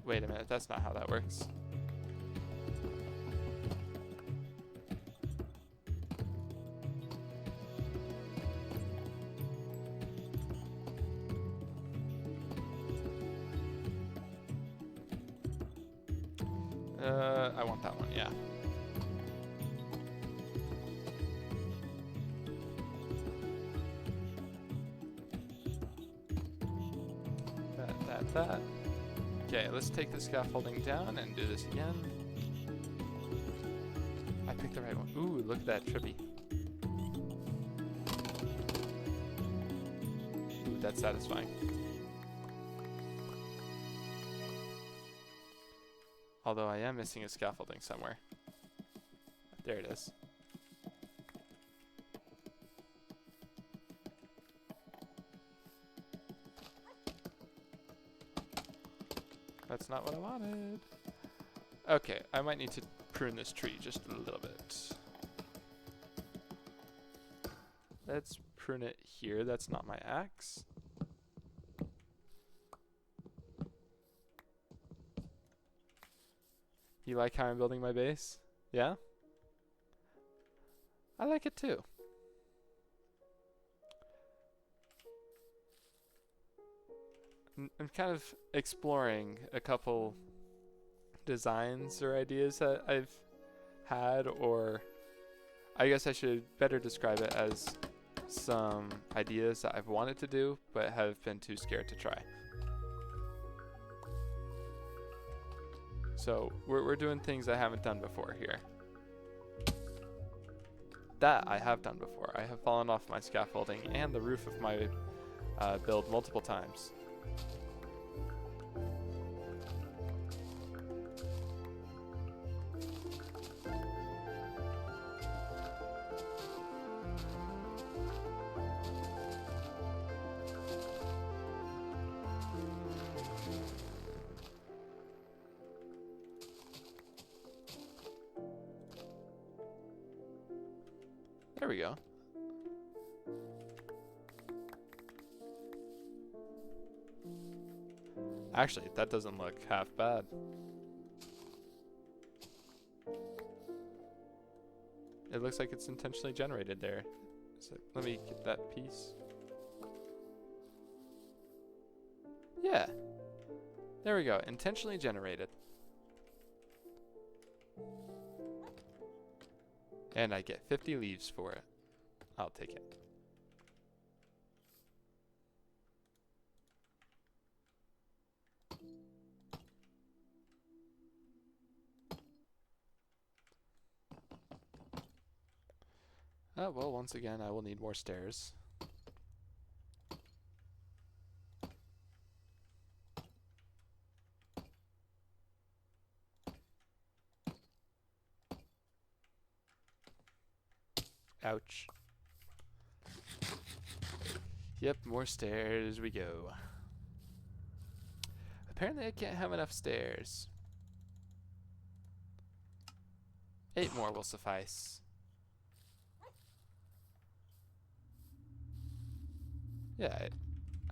Wait a minute, that's not how that works. I want that one, yeah. That. Okay, let's take the scaffolding down and do this again. I picked the right one. Ooh, look at that, trippy. Ooh, that's satisfying. Although I am missing a scaffolding somewhere. There it is. That's not what I wanted. Okay, I might need to prune this tree just a little bit. Let's prune it here. That's not my axe. You like how I'm building my base? Yeah? I like it too. I'm kind of exploring a couple designs or ideas that I've had, or I guess I should better describe it as some ideas that I've wanted to do but have been too scared to try. So we're doing things I haven't done before here. That I have done before. I have fallen off my scaffolding and the roof of my build multiple times. There we go. Actually, that doesn't look half bad. It looks like it's intentionally generated there. So let me get that piece. Yeah. There we go. Intentionally generated. And I get 50 leaves for it. I'll take it. Oh, well, once again, I will need more stairs. Ouch. Yep, more stairs we go. Apparently I can't have enough stairs. 8 more will suffice. Yeah,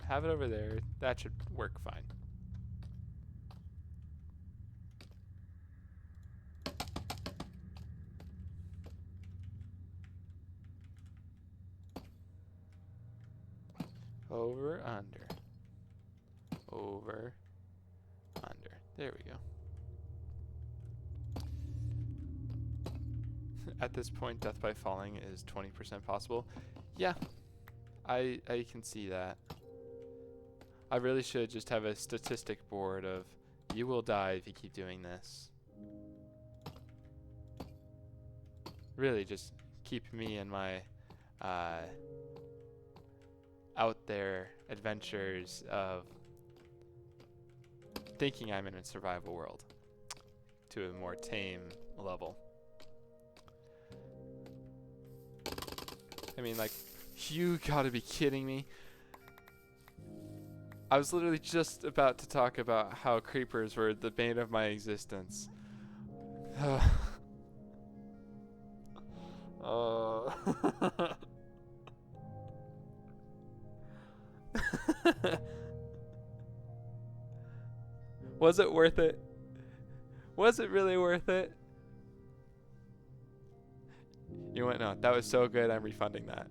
have it over there. That should work fine. Over, under. Over, under. There we go. At this point, death by falling is 20% possible. Yeah, I can see that. I really should just have a statistic board of you will die if you keep doing this. Really just keep me and my out there adventures of thinking I'm in a survival world to a more tame level. I mean, like, you gotta be kidding me. I was literally just about to talk about how creepers were the bane of my existence. Was it worth it? Was it really worth it? You went, no, that was so good, I'm refunding that.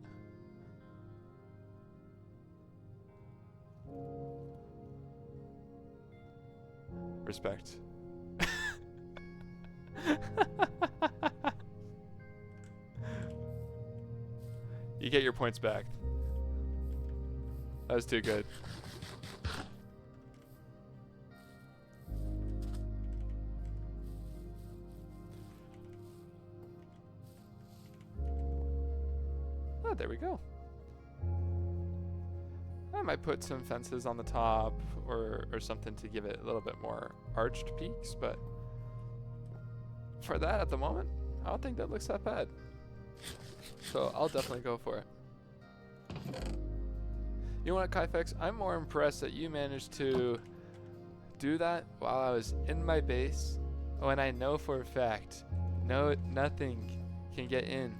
Respect. You get your points back. That was too good. Oh, there we go. I might put some fences on the top or something to give it a little bit more arched peaks, but for that at the moment, I don't think that looks that bad. So I'll definitely go for it. You know what, Kaifex? I'm more impressed that you managed to do that while I was in my base when I know for a fact nothing can get in.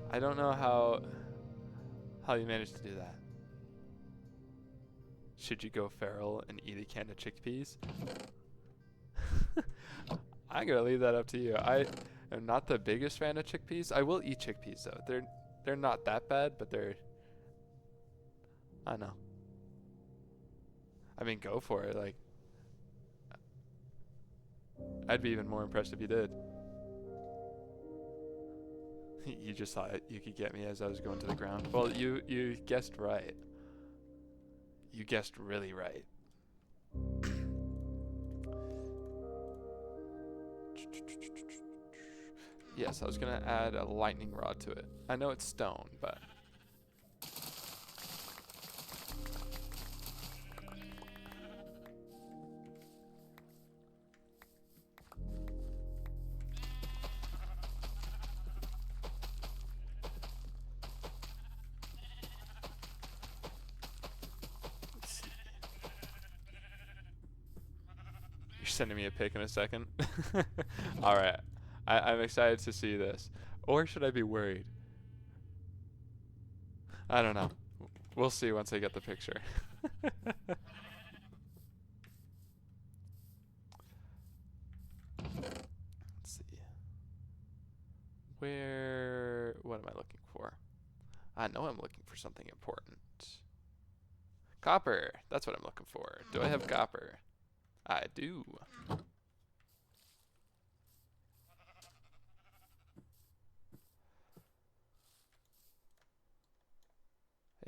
I don't know how you managed to do that. Should you go feral and eat a can of chickpeas? I'm gonna leave that up to you. I am not the biggest fan of chickpeas. I will eat chickpeas though. They're not that bad, but I know. I mean, go for it. Like, I'd be even more impressed if you did. You just thought you could get me as I was going to the ground. Well, you guessed right. You guessed really right. Yes, I was gonna add a lightning rod to it. I know it's stone, but let's see. You're sending me a pic in a second. All right. I'm excited to see this. Or should I be worried? I don't know. We'll see once I get the picture. Let's see. What am I looking for? I know I'm looking for something important. Copper. That's what I'm looking for. Do I have copper? I do.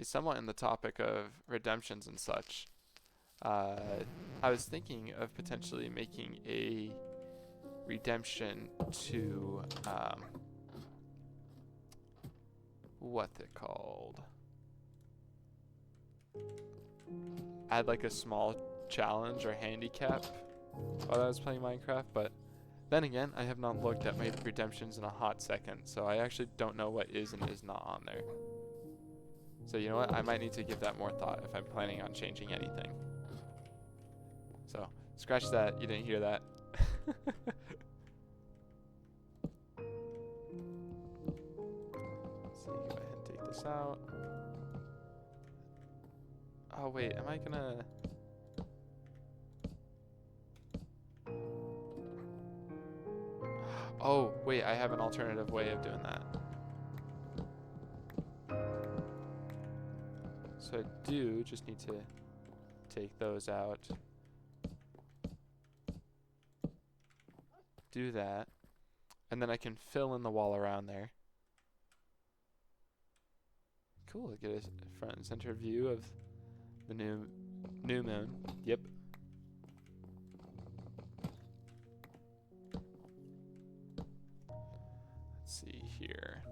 Somewhat in the topic of redemptions and such, I was thinking of potentially making a redemption to what's it called? Add like a small challenge or handicap while I was playing Minecraft, but then again, I have not looked at my redemptions in a hot second, so I actually don't know what is and is not on there. So you know what? I might need to give that more thought if I'm planning on changing anything. So, scratch that. You didn't hear that. Let's see, go ahead and take this out. Oh wait, am I gonna... Oh, wait, I have an alternative way of doing that. So I do just need to take those out. Do that. And then I can fill in the wall around there. Cool, get a front and center view of the new moon. Yep. Let's see here.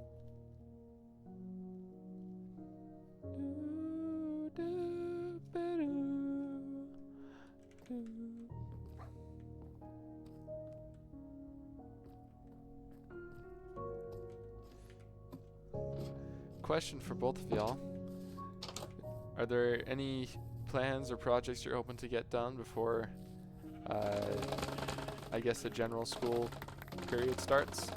Question for both of y'all. Are there any plans or projects you're hoping to get done before, I guess, the general school period starts?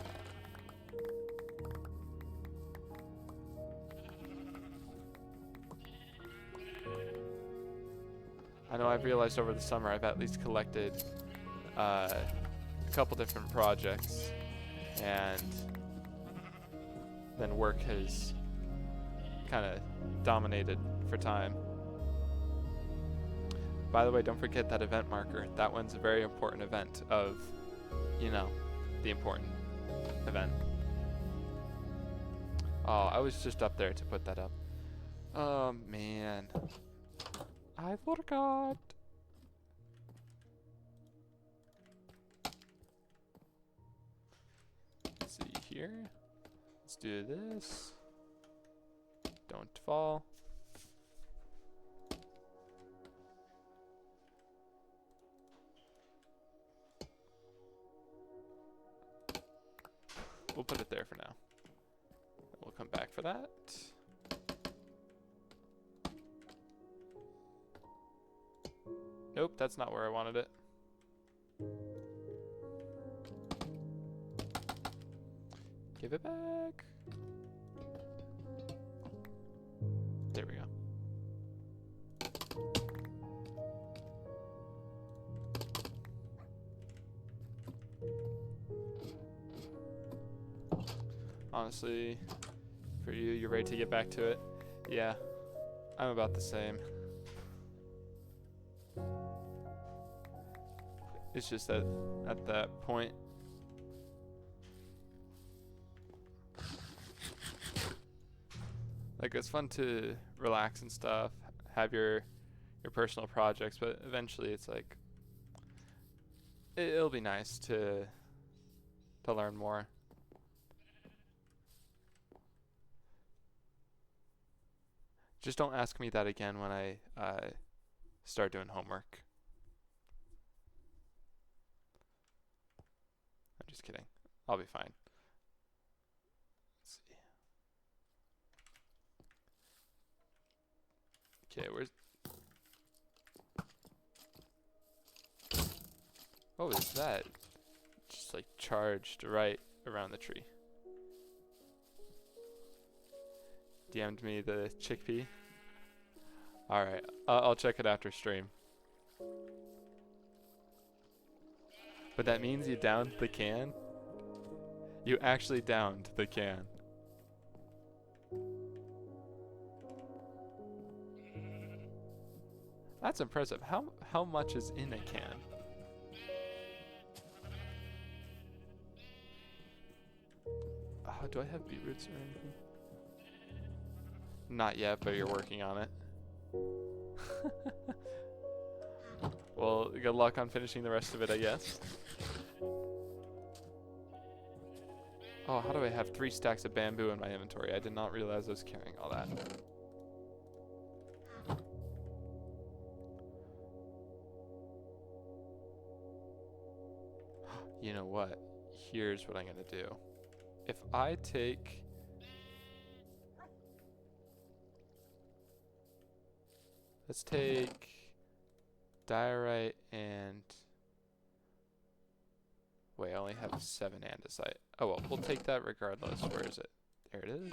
I know I've realized over the summer I've at least collected a couple different projects, and then work has kind of dominated for time. By the way, don't forget that event marker. That one's a very important event of, you know, the important event. Oh, I was just up there to put that up. Oh, man. I forgot. Let's see here. Let's do this. Don't fall. We'll put it there for now. We'll come back for that. Nope, that's not where I wanted it. Give it back. There we go. Honestly, for you, you're ready to get back to it. Yeah, I'm about the same. It's just that at that point, like, it's fun to relax and stuff, have your personal projects, but eventually it's like it'll be nice to learn more. Just don't ask me that again when I start doing homework. I'm just kidding. I'll be fine. Let's see. Okay, where's... What was that? Just like charged right around the tree. DM'd me the chickpea. Alright, I'll check it after stream. But that means you downed the can? You actually downed the can. That's impressive. How much is in a can? Do I have beetroots or anything? Not yet, but you're working on it. Well, good luck on finishing the rest of it, I guess. Oh, how do I have 3 stacks of bamboo in my inventory? I did not realize I was carrying all that. You know what? Here's what I'm gonna do. If I take... Let's take diorite and... Wait, I only have 7 andesite. Oh well, we'll take that regardless. Where is it? There it is.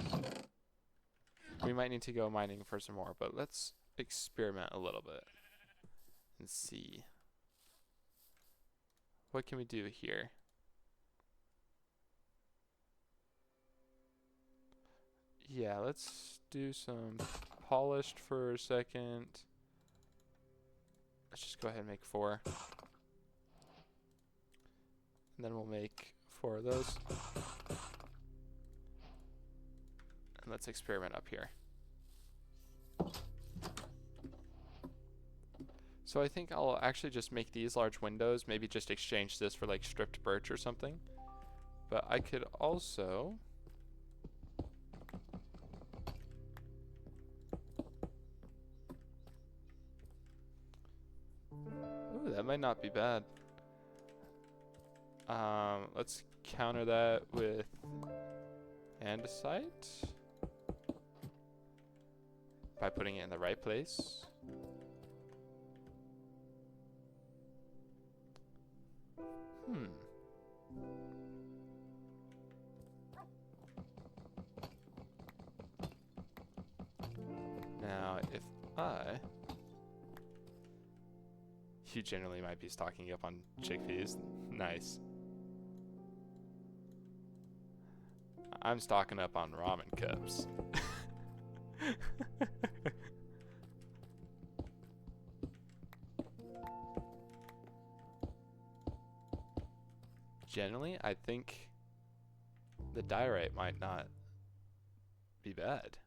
We might need to go mining for some more, but let's experiment a little bit and see. What can we do here? Yeah, let's do some polished for a second. Let's just go ahead and make 4. And then we'll make 4 of those. And let's experiment up here. So I think I'll actually just make these large windows, maybe just exchange this for like stripped birch or something. But I could also... Ooh, that might not be bad. Let's counter that with andesite by putting it in the right place. Now, if you generally might be stocking up on chickpeas. Nice. I'm stocking up on ramen cups. Generally, I think the diorite might not be bad.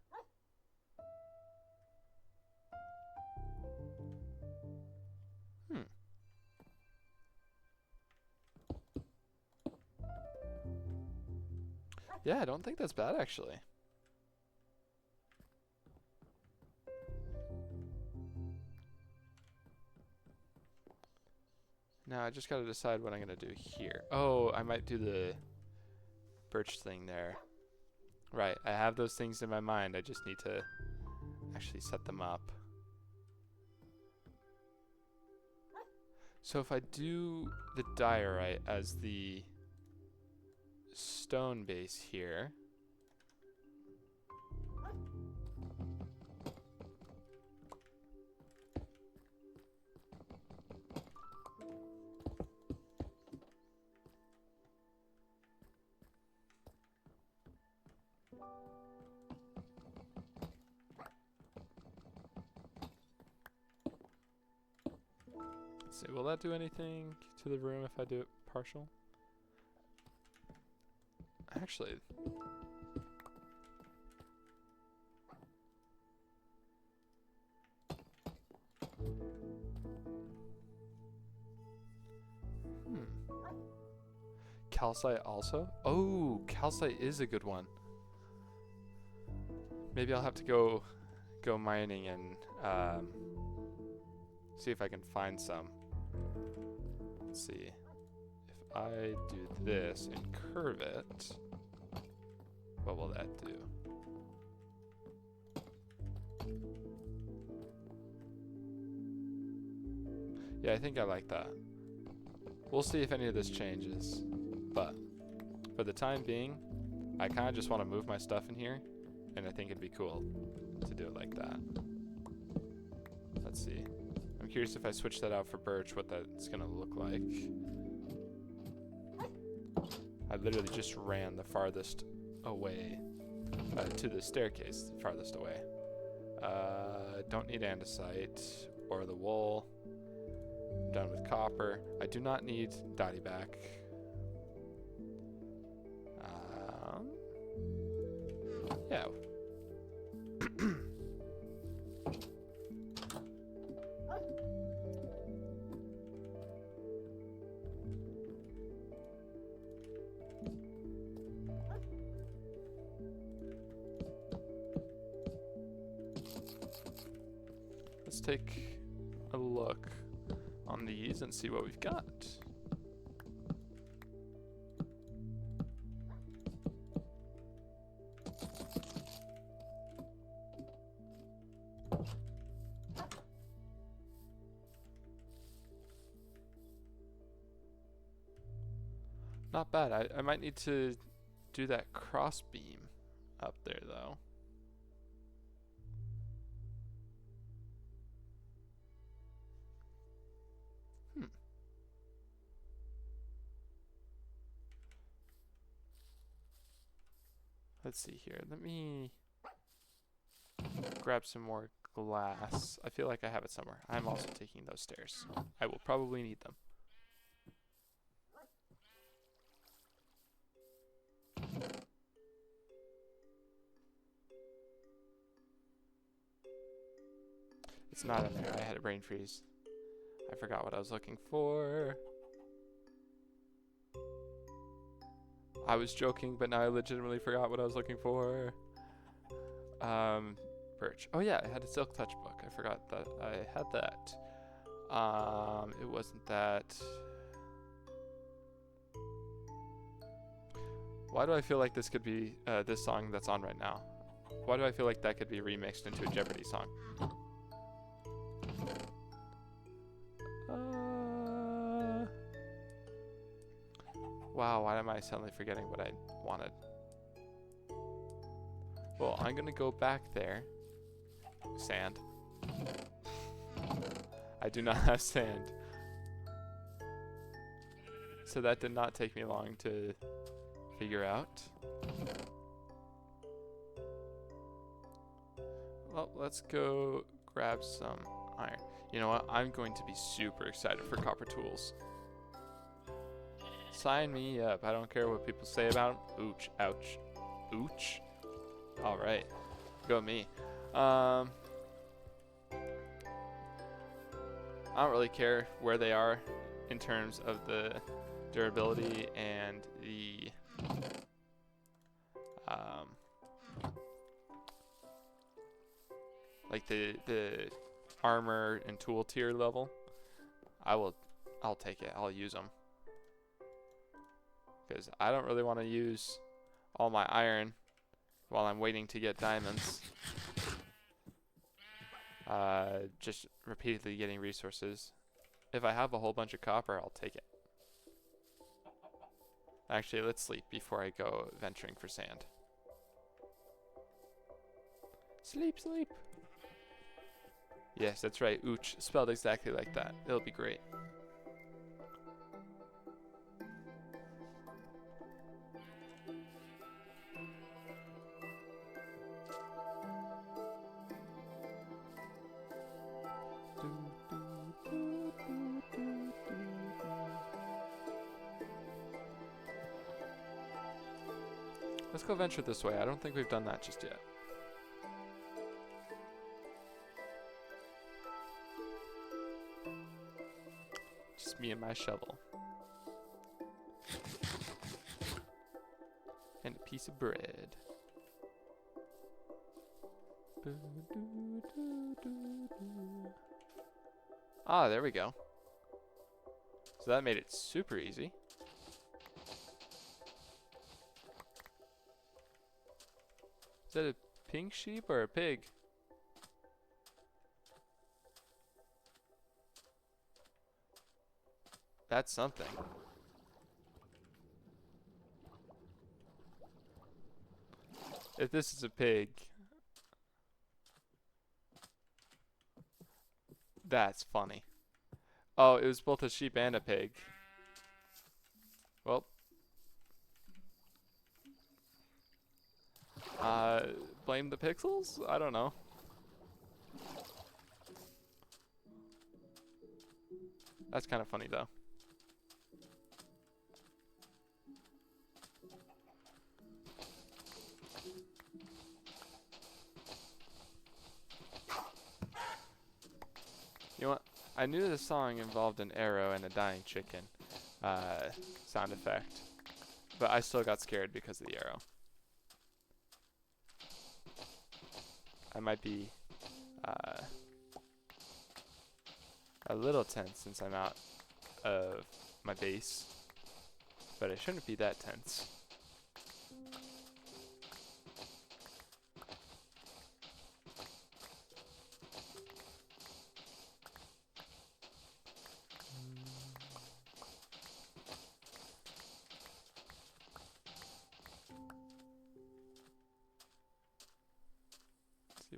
Yeah, I don't think that's bad actually. Now I just gotta decide what I'm gonna do here. Oh, I might do the birch thing there. Right, I have those things in my mind. I just need to actually set them up. So if I do the diorite as the stone base here, let's see, will that do anything to the room if I do it partial? Actually, calcite also? Oh, calcite is a good one. Maybe I'll have to go mining and see if I can find some. Let's see. If I do this and curve it, what will that do? Yeah, I think I like that. We'll see if any of this changes. But for the time being, I kind of just want to move my stuff in here, and I think it'd be cool to do it like that. Let's see. I'm curious if I switch that out for birch, what that's gonna look like. I literally just ran the farthest away to the staircase, the farthest away. Don't need andesite or the wool. I'm done with copper. I do not need dotty back. Yeah. Let's take a look on these and see what we've got. Not bad. I might need to do that cross beam up there though. Let's see here. Let me grab some more glass. I feel like I have it somewhere. I'm also taking those stairs. I will probably need them. It's not in there. I had a brain freeze. I forgot what I was looking for. I was joking, but now I legitimately forgot what I was looking for. Birch. Oh yeah, I had a Silk Touch book. I forgot that I had that. It wasn't that. Why do I feel like this could be this song that's on right now? Why do I feel like that could be remixed into a Jeopardy song? Wow, why am I suddenly forgetting what I wanted? Well, I'm gonna go back there. Sand. I do not have sand. So that did not take me long to figure out. Well, let's go grab some iron. You know what? I'm going to be super excited for copper tools. Sign me up. I don't care what people say about them. Ooch. Ouch. Ooch. Alright. Go me. I don't really care where they are in terms of the durability and the like the armor and tool tier level. I'll take it. I'll use them. Because I don't really want to use all my iron while I'm waiting to get diamonds. Just repeatedly getting resources. If I have a whole bunch of copper, I'll take it. Actually, let's sleep before I go venturing for sand. Sleep, sleep. Yes, that's right. Ooch, spelled exactly like that. It'll be great. Let's go venture this way. I don't think we've done that just yet. Just me and my shovel. And a piece of bread. Ah, there we go. So that made it super easy. Is that a pink sheep or a pig? That's something. If this is a pig, that's funny. Oh, it was both a sheep and a pig. Well, blame the pixels? I don't know. That's kind of funny though. You know what? I knew the song involved an arrow and a dying chicken sound effect, but I still got scared because of the arrow. I might be a little tense since I'm out of my base, but I shouldn't be that tense.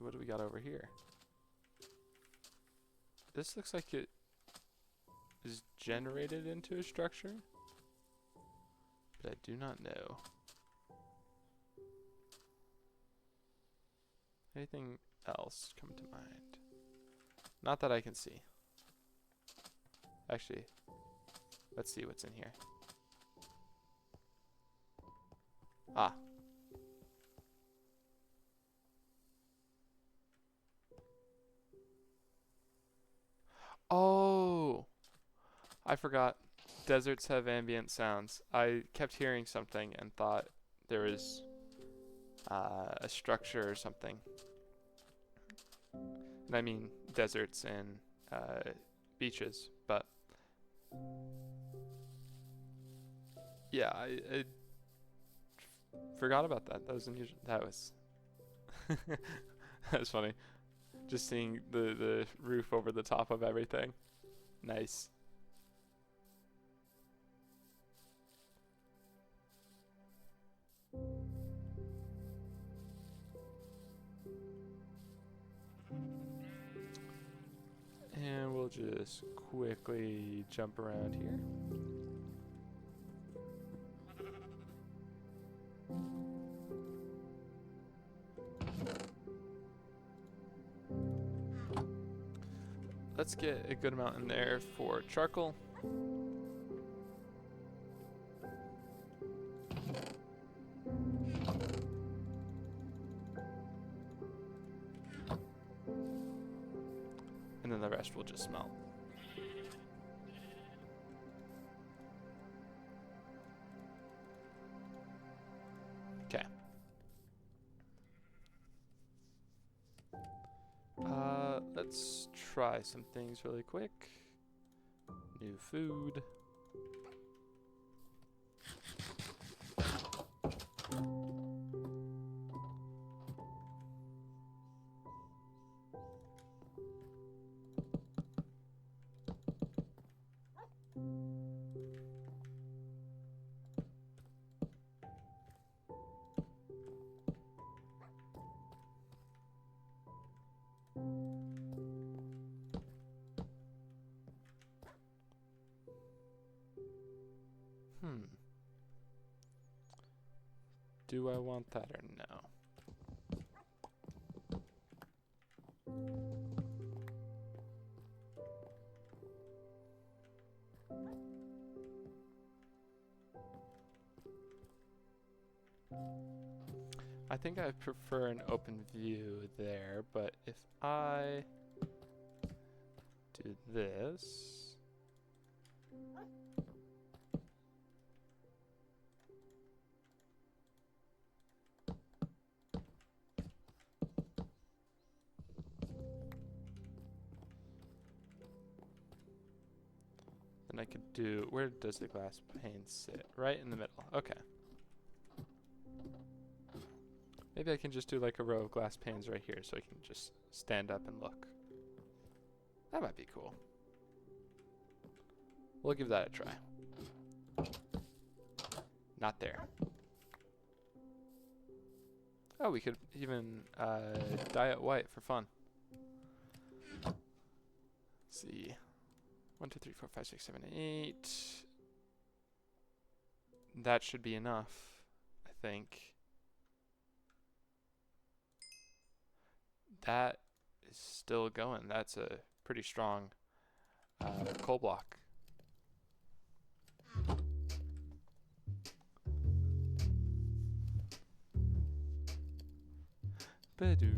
what do we got over here? This looks like it is generated into a structure, but I do not know. Anything else come to mind? Not that I can see. Actually, let's see what's in here. Ah. Oh! I forgot. Deserts have ambient sounds. I kept hearing something and thought there was a structure or something. And I mean deserts and beaches, but yeah, I forgot about that. That was unusual. That was that was funny. Just seeing the roof over the top of everything. Nice. And we'll just quickly jump around here. Let's get a good amount in there for charcoal. And then the rest will just smelt. Okay. Let's try some things really quick. New food. Do I want that or no? I think I prefer an open view there, but if I do this... then I could do, where does the glass pane sit? Right in the middle. Okay. Maybe I can just do like a row of glass panes right here so I can just stand up and look. That might be cool. We'll give that a try. Not there. Oh, we could even dye it white for fun. Let's see. 1, 2, 3, 4, 5, 6, 7, 8. That should be enough, I think. That is still going. That's a pretty strong coal block. Ba-doo-doo.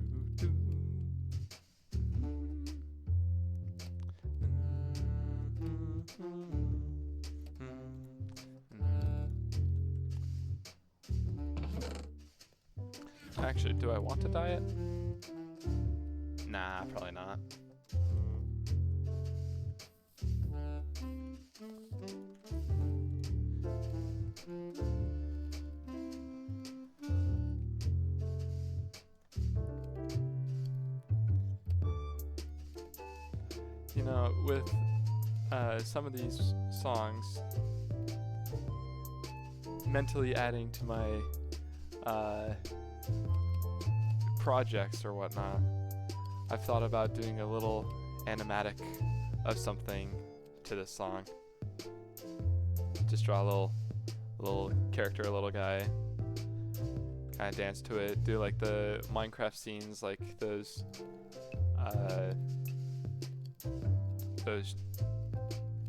Actually, do I want to dye it? Nah, probably not. You know, with some of these songs, mentally adding to my projects or whatnot, I've thought about doing a little animatic of something to this song. Just draw a little character, a little guy, kind of dance to it, do like the Minecraft scenes, like those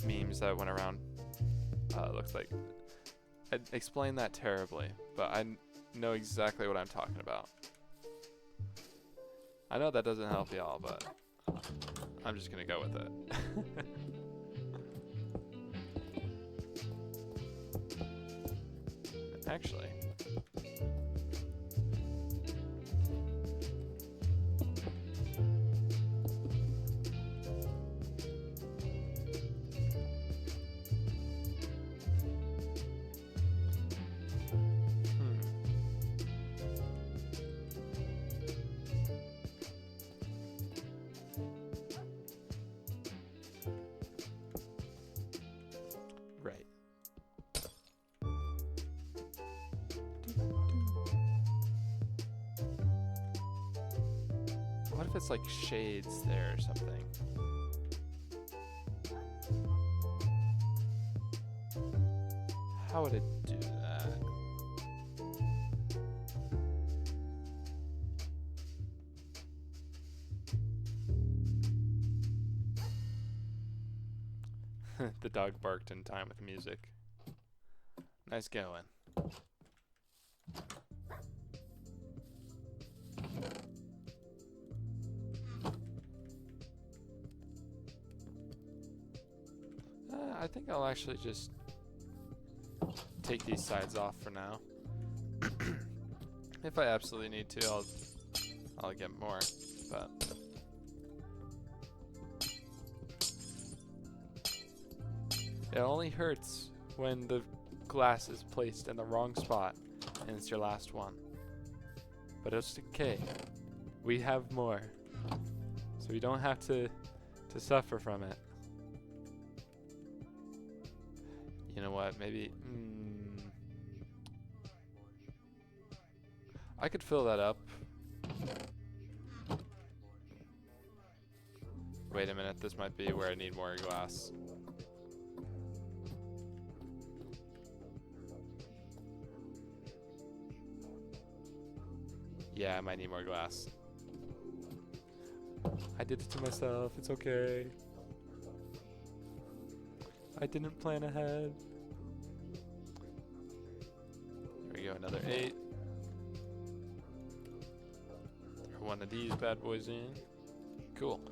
memes that went around. Looks like I explained that terribly, but I know exactly what I'm talking about. I know that doesn't help y'all, but I'm just gonna go with it. Actually, right. What if it's like shades there or something? How would it do that? The dog barked in time with the music. Nice going. I think I'll actually just take these sides off for now. If I absolutely need to, I'll get more, but it only hurts when the glass is placed in the wrong spot and it's your last one. But it's okay. We have more. So we don't have to suffer from it. You know what, maybe I could fill that up. Wait a minute, this might be where I need more glass. Yeah, I might need more glass. I did it to myself, it's okay. I didn't plan ahead. There we go, another 8. Throw one of these bad boys in. Cool.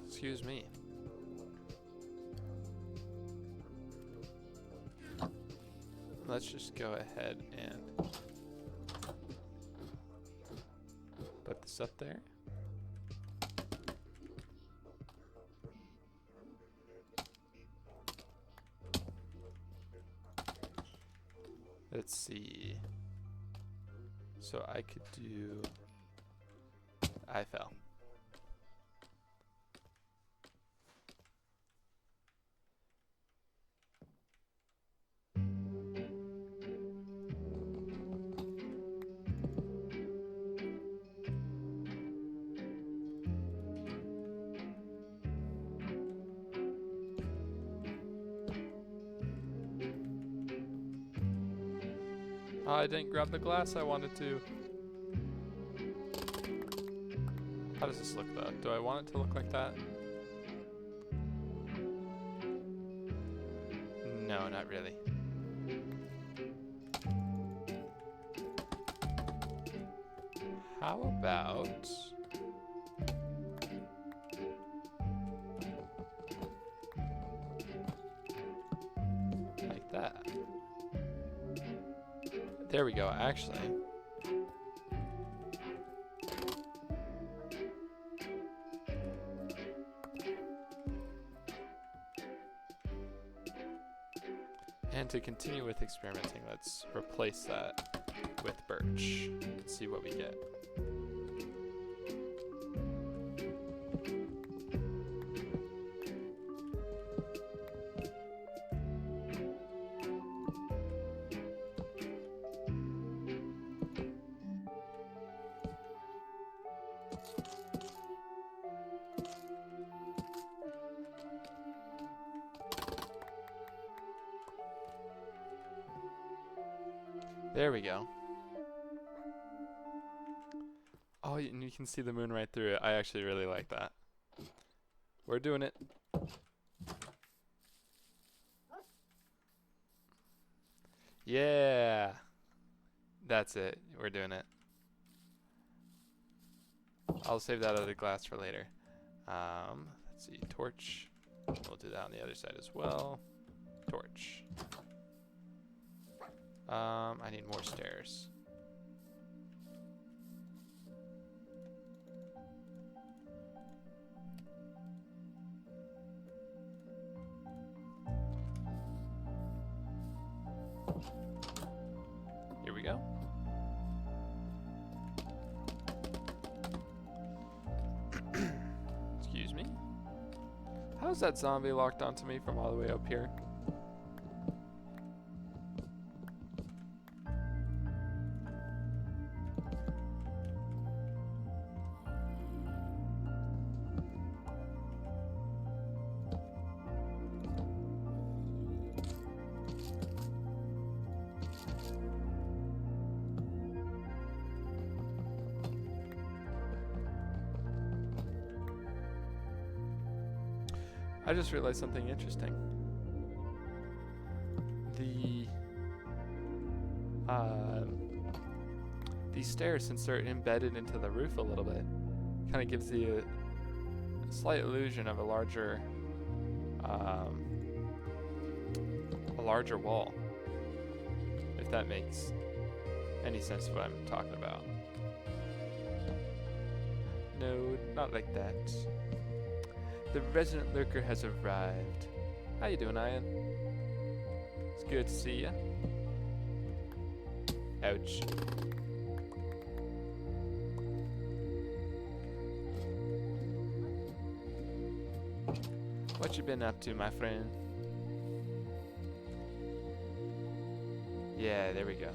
Excuse me. Let's just go ahead and put this up there. Let's see. So I could do... I fell. Oh, I didn't grab the glass I wanted to. How does this look though? Do I want it to look like that? No, not really. How about... like that? There we go, actually. And to continue with experimenting, let's replace that with birch. Let's see what we get. There we go. Oh, and you can see the moon right through it. I actually really like that. We're doing it. Yeah. That's it. We're doing it. I'll save that other glass for later. Let's see. Torch. We'll do that on the other side as well. Torch. I need more stairs. Here we go. Excuse me. How's that zombie locked onto me from all the way up here? I just realized something interesting. These stairs, since they're embedded into the roof a little bit, kind of gives the a slight illusion of a larger wall. If that makes any sense of what I'm talking about. No, not like that. The resident lurker has arrived. How you doing, Ian? It's good to see ya. Ouch. What you been up to, my friend? Yeah, there we go.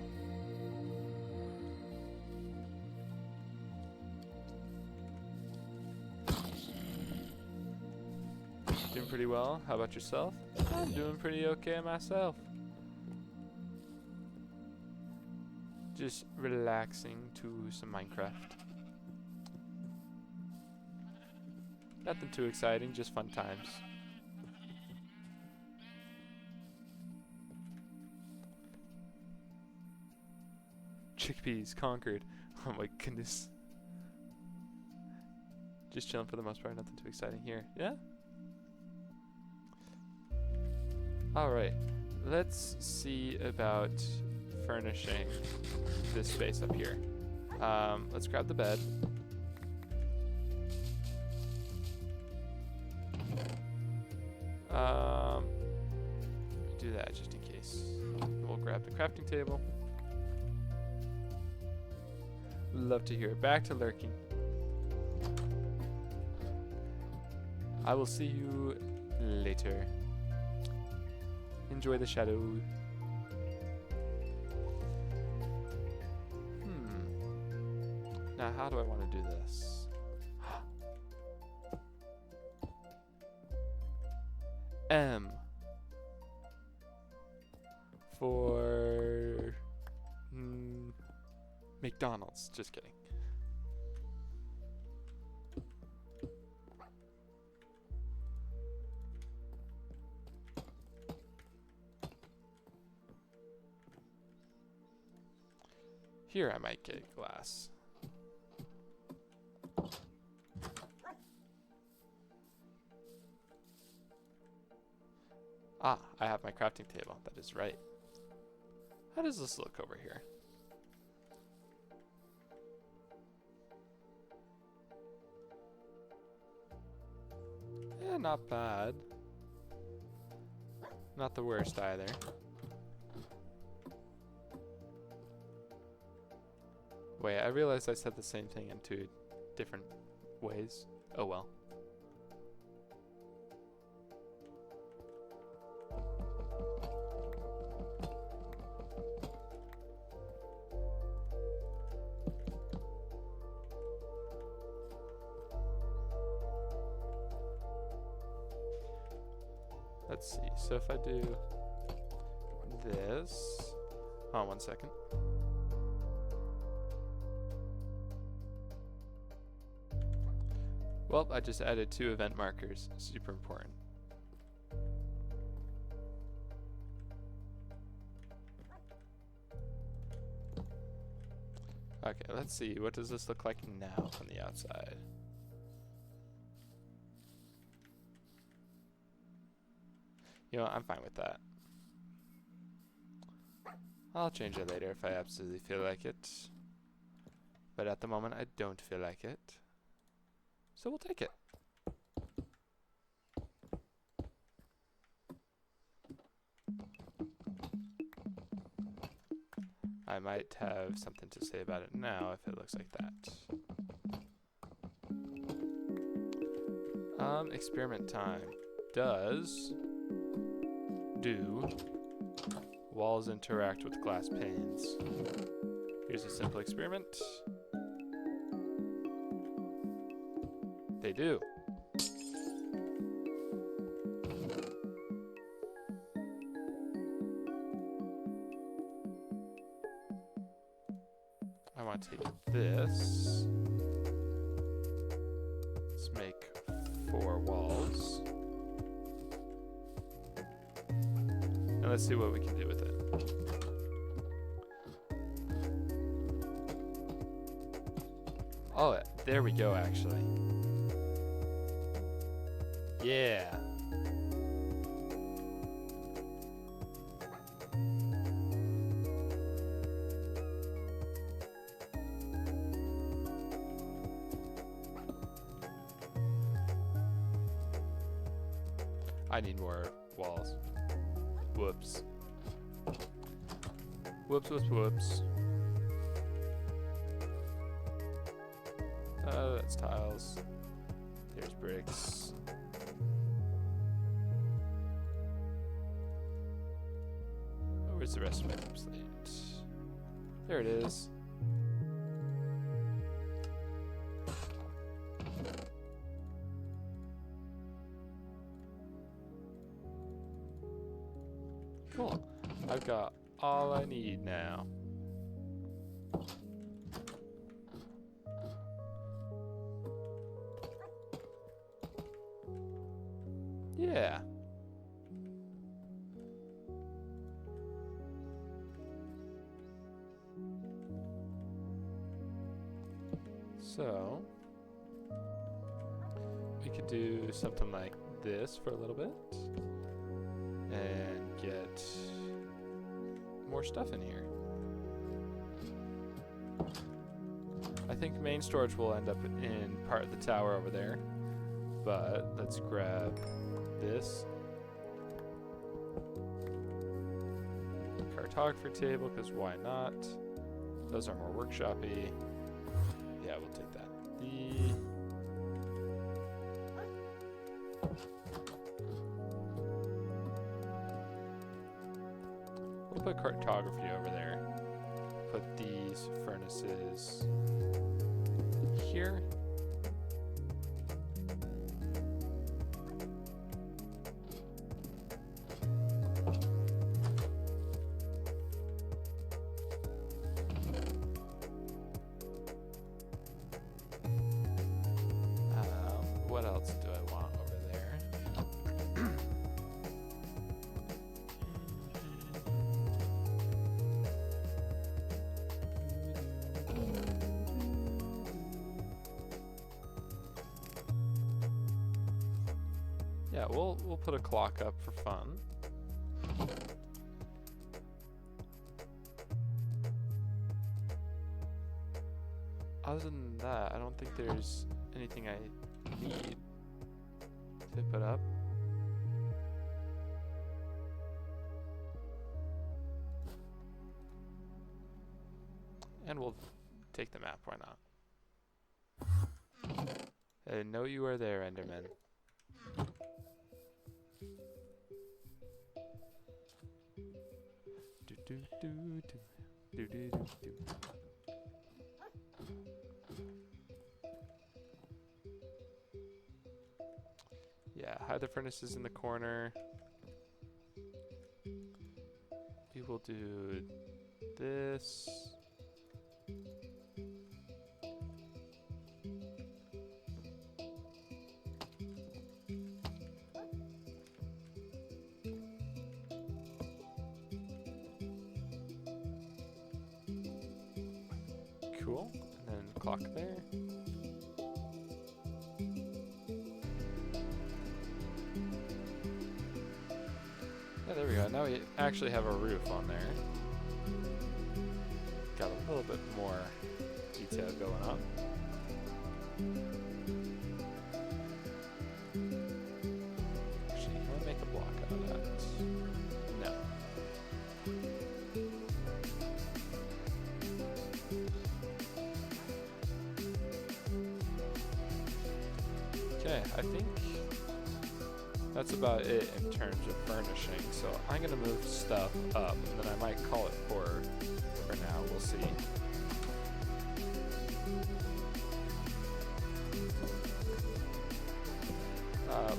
Doing pretty well. How about yourself? I'm doing pretty okay myself. Just relaxing to some Minecraft. Nothing too exciting, just fun times. Chickpeas conquered. Oh my goodness. Just chilling for the most part, nothing too exciting here. Yeah? Alright, let's see about furnishing this space up here. Let's grab the bed. Do that just in case. We'll grab the crafting table. Love to hear it. Back to lurking. I will see you later. Enjoy the shadow. Now, how do I want to do this? M for McDonald's. Just kidding. Here I might get glass. Ah, I have my crafting table. That is right. How does this look over here? Yeah, not bad. Not the worst either. Wait, I realized I said the same thing in two different ways. Oh well. Let's see, so if I do this, Hold on 1 second. Well, I just added 2 event markers. Super important. Okay, let's see. What does this look like now from the outside? You know, I'm fine with that. I'll change it later if I absolutely feel like it. But at the moment, I don't feel like it. So we'll take it. I might have something to say about it now if it looks like that. Experiment time. Do walls interact with glass panes? Here's a simple experiment. They do. I want to take this. Let's make 4 walls. And let's see what we can do with it. Oh, there we go, actually. Yeah. I need more walls. Whoops. Whoops, whoops, whoops. That's tiles. There's bricks. Where's the rest of my slate? There it is. Cool. I've got all I need now. Yeah. So, we could do something like this for a little bit and get more stuff in here. I think main storage will end up in part of the tower over there, but let's grab this cartographer table, because why not? Those are more workshop-y. Yeah, we'll take that. We'll put cartography over there. Put these furnaces here. What else do I want over there? Yeah, we'll put a clock up for fun. Other than that, I don't think there's anything I need to put up. And we'll take the map, why not? I know you are there, Enderman. Do do do do do do do do. Yeah, hide the furnaces in the corner. We will do this. Cool. And then clock there. Yeah, there we go. Now we actually have a roof on there. Got a little bit more detail going on. Actually, can I make a block out of that? No. Okay, I think that's about it in terms of furnishing. So I'm gonna move stuff up, and then I might call it for now. We'll see.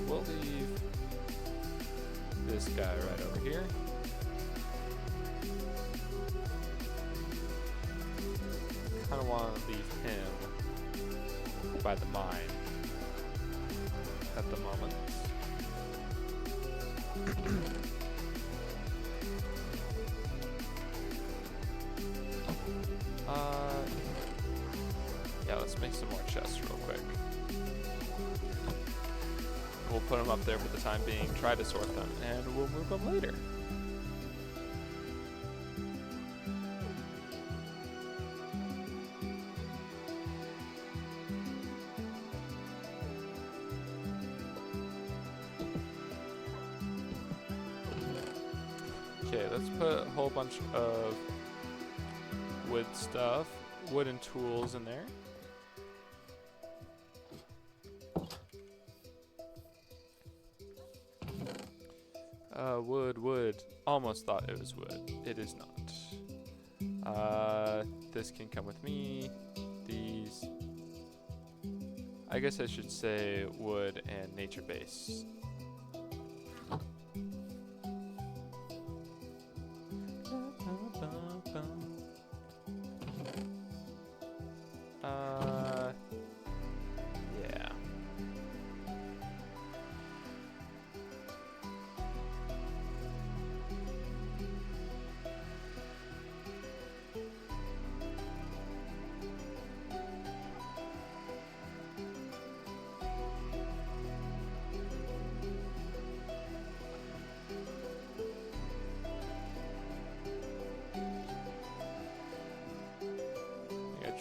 We'll leave this guy right over here. Kind of want to leave him by the mine at the moment. Yeah, let's make some more chests real quick. We'll put them up there for the time being, try to sort them, and we'll move them later. Okay, let's put a whole bunch of wood stuff, wooden tools in there. Wood. Almost thought it was wood. It is not. This can come with me. These. I guess I should say wood and nature base. Yeah.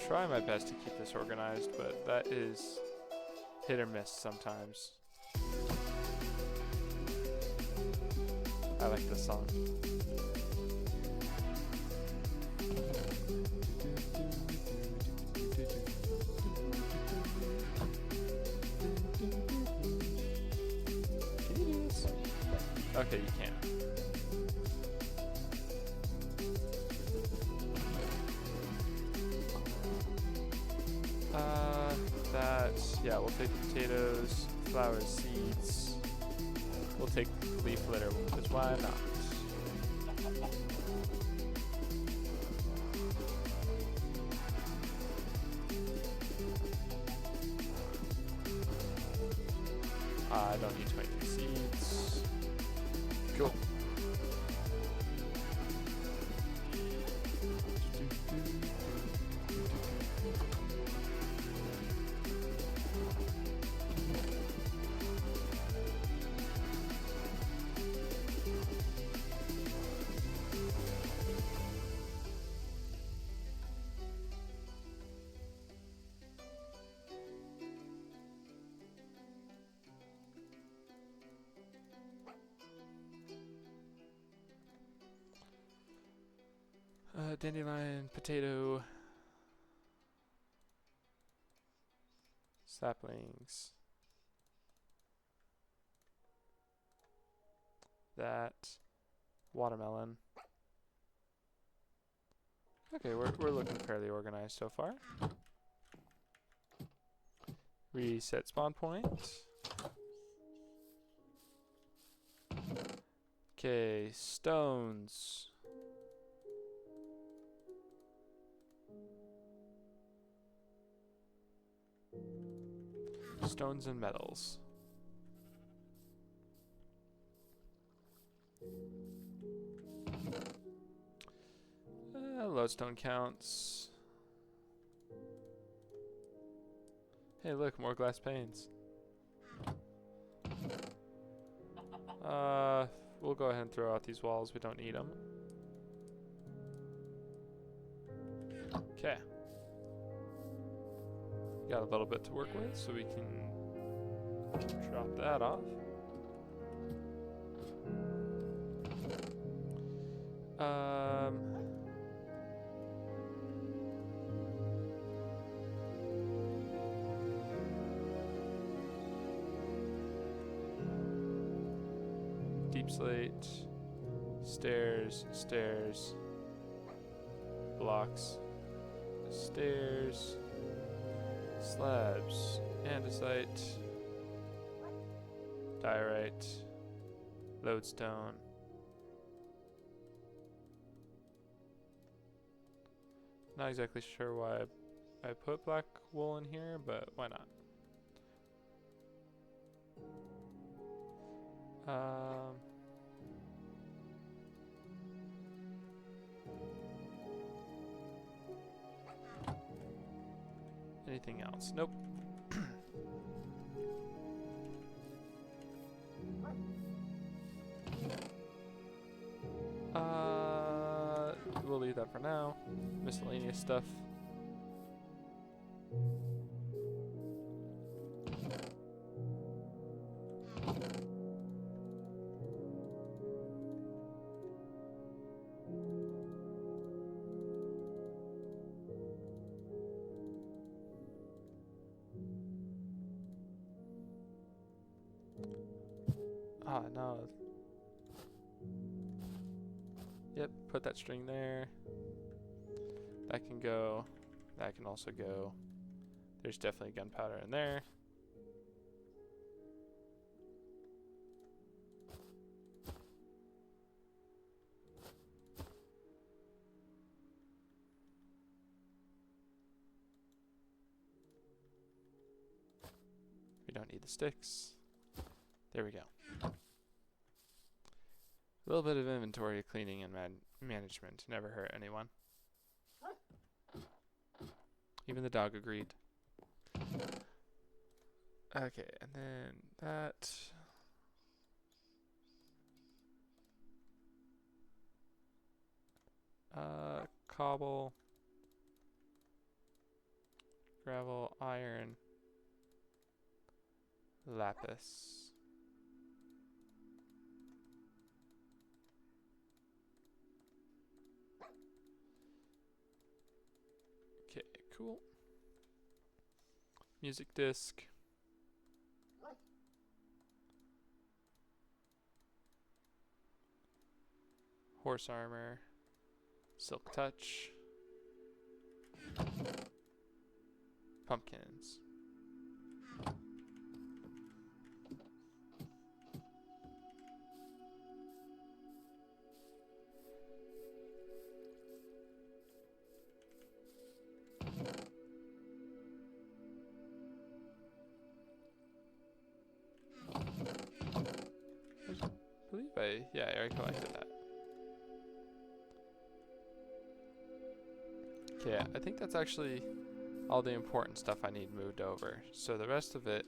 Try my best to keep this organized, but that is hit or miss sometimes. I like this song. Can you do this? Okay, you can. Yeah, we'll take potatoes, flowers, seeds. We'll take leaf litter, because why not? I don't need 23 seeds. Cool. Dandelion, potato, saplings, that, watermelon. Okay, we're looking fairly organized so far. Reset spawn point. Okay, stones. Stones and metals. Lodestone counts. Hey, look, more glass panes. We'll go ahead and throw out these walls. We don't need them. Okay. Got a little bit to work with, so we can drop that off. Deep slate, stairs, stairs, blocks, stairs, slabs, andesite, diorite, lodestone. Not exactly sure why I put black wool in here, but why not? Anything else? Nope. We'll leave that for now. Miscellaneous stuff. Ah, no. Yep, put that string there. That can go. That can also go. There's definitely gunpowder in there. We don't need the sticks. There we go. A little bit of inventory cleaning and management never hurt anyone. Even the dog agreed. Okay, and then that. Cobble, gravel, iron, lapis. Okay, cool. Music disc. Horse armor. Silk touch. Pumpkins. Yeah, I already collected that. Okay, I think that's actually all the important stuff I need moved over. So the rest of it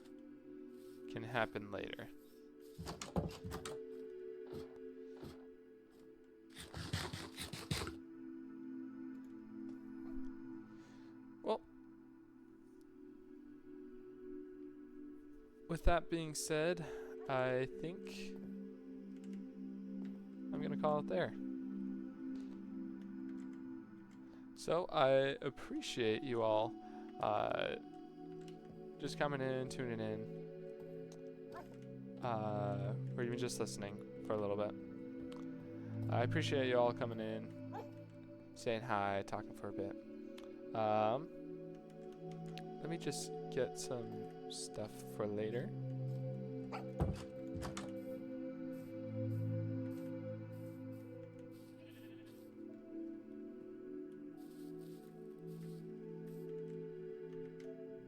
can happen later. Well, with that being said, I think I'm gonna call it there. So I appreciate you all just coming in, tuning in, or even just listening for a little bit. I appreciate you all coming in, saying hi, talking for a bit. Let me just get some stuff for later.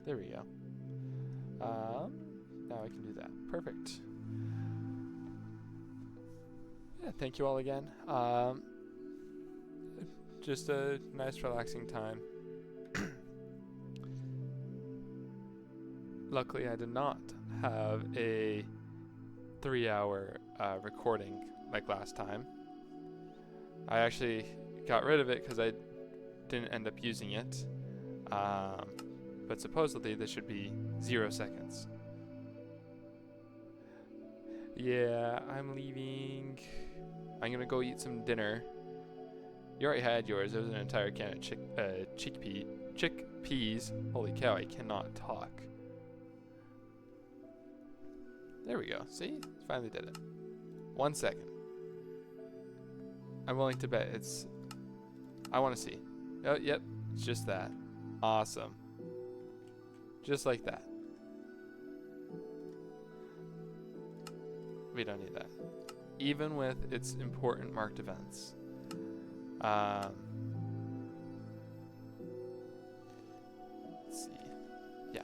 There we go. I can do that. Perfect. Yeah, thank you all again. Just a nice relaxing time. Luckily, I did not have a 3-hour recording like last time. I actually got rid of it because I didn't end up using it. But supposedly this should be 0 seconds. Yeah, I'm leaving. I'm gonna go eat some dinner. You already had yours. There was an entire can of chickpeas. Holy cow, I cannot talk. There we go. See? Finally did it. 1 second. I'm willing to bet it's... I want to see. Oh, yep. It's just that. Awesome. Just like that. We don't need that. Even with its important marked events. Let's see. Yeah.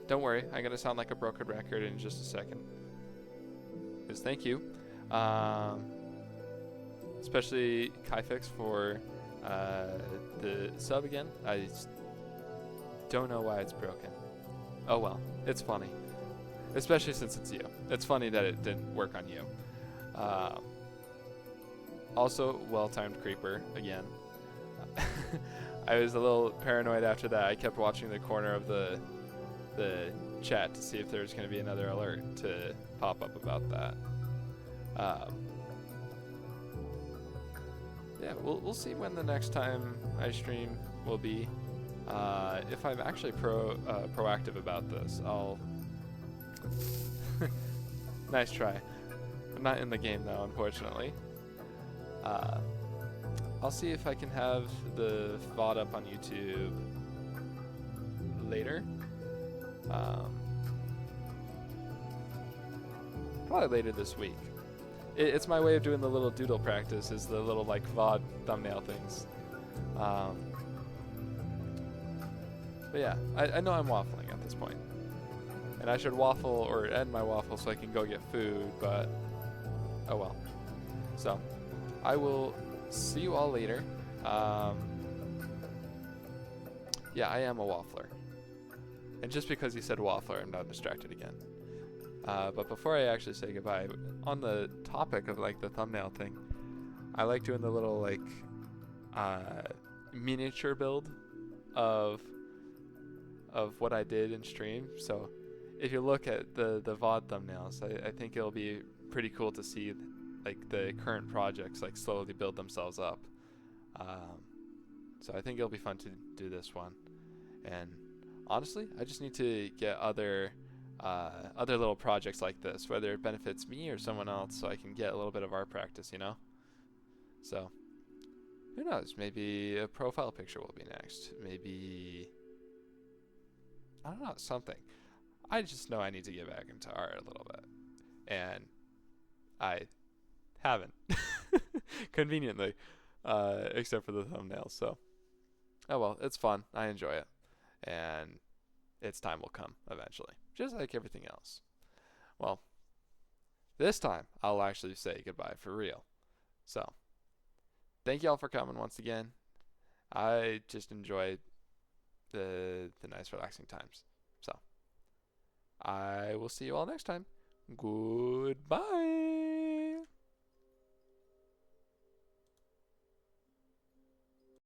Don't worry, I'm gonna sound like a broken record in just a second. Because thank you. Especially Kaifix for the sub again. I don't know why it's broken. Oh well, it's funny. Especially since it's you. It's funny that it didn't work on you. Also, well-timed creeper again. I was a little paranoid after that. I kept watching the corner of the chat to see if there was going to be another alert to pop up about that. Yeah, we'll see when the next time I stream will be. If I'm actually proactive about this, I'll... Nice try. I'm not in the game though, unfortunately. I'll see if I can have the VOD up on YouTube later. Probably later this week. It's my way of doing the little doodle practice, is the little like VOD thumbnail things. But yeah, I know I'm waffling at this point. And I should waffle or end my waffle so I can go get food, but oh well. So, I will see you all later. Yeah, I am a waffler. And just because he said waffler, I'm not distracted again. But before I actually say goodbye, on the topic of like the thumbnail thing, I like doing the little like miniature build of what I did in stream. So if you look at the VOD thumbnails, I think it'll be pretty cool to see like the current projects like slowly build themselves up. So I think it'll be fun to do this one. And honestly, I just need to get other little projects like this, whether it benefits me or someone else, so I can get a little bit of art practice, you know? So, who knows? Maybe a profile picture will be next. Maybe, I don't know, something. I just know I need to get back into art a little bit. And I haven't. Conveniently. Except for the thumbnails, so. Oh well, it's fun. I enjoy it. And its time will come eventually. Just like everything else. Well, this time I'll actually say goodbye for real. So, thank y'all for coming once again. I just enjoy the nice relaxing times. So, I will see you all next time. Goodbye.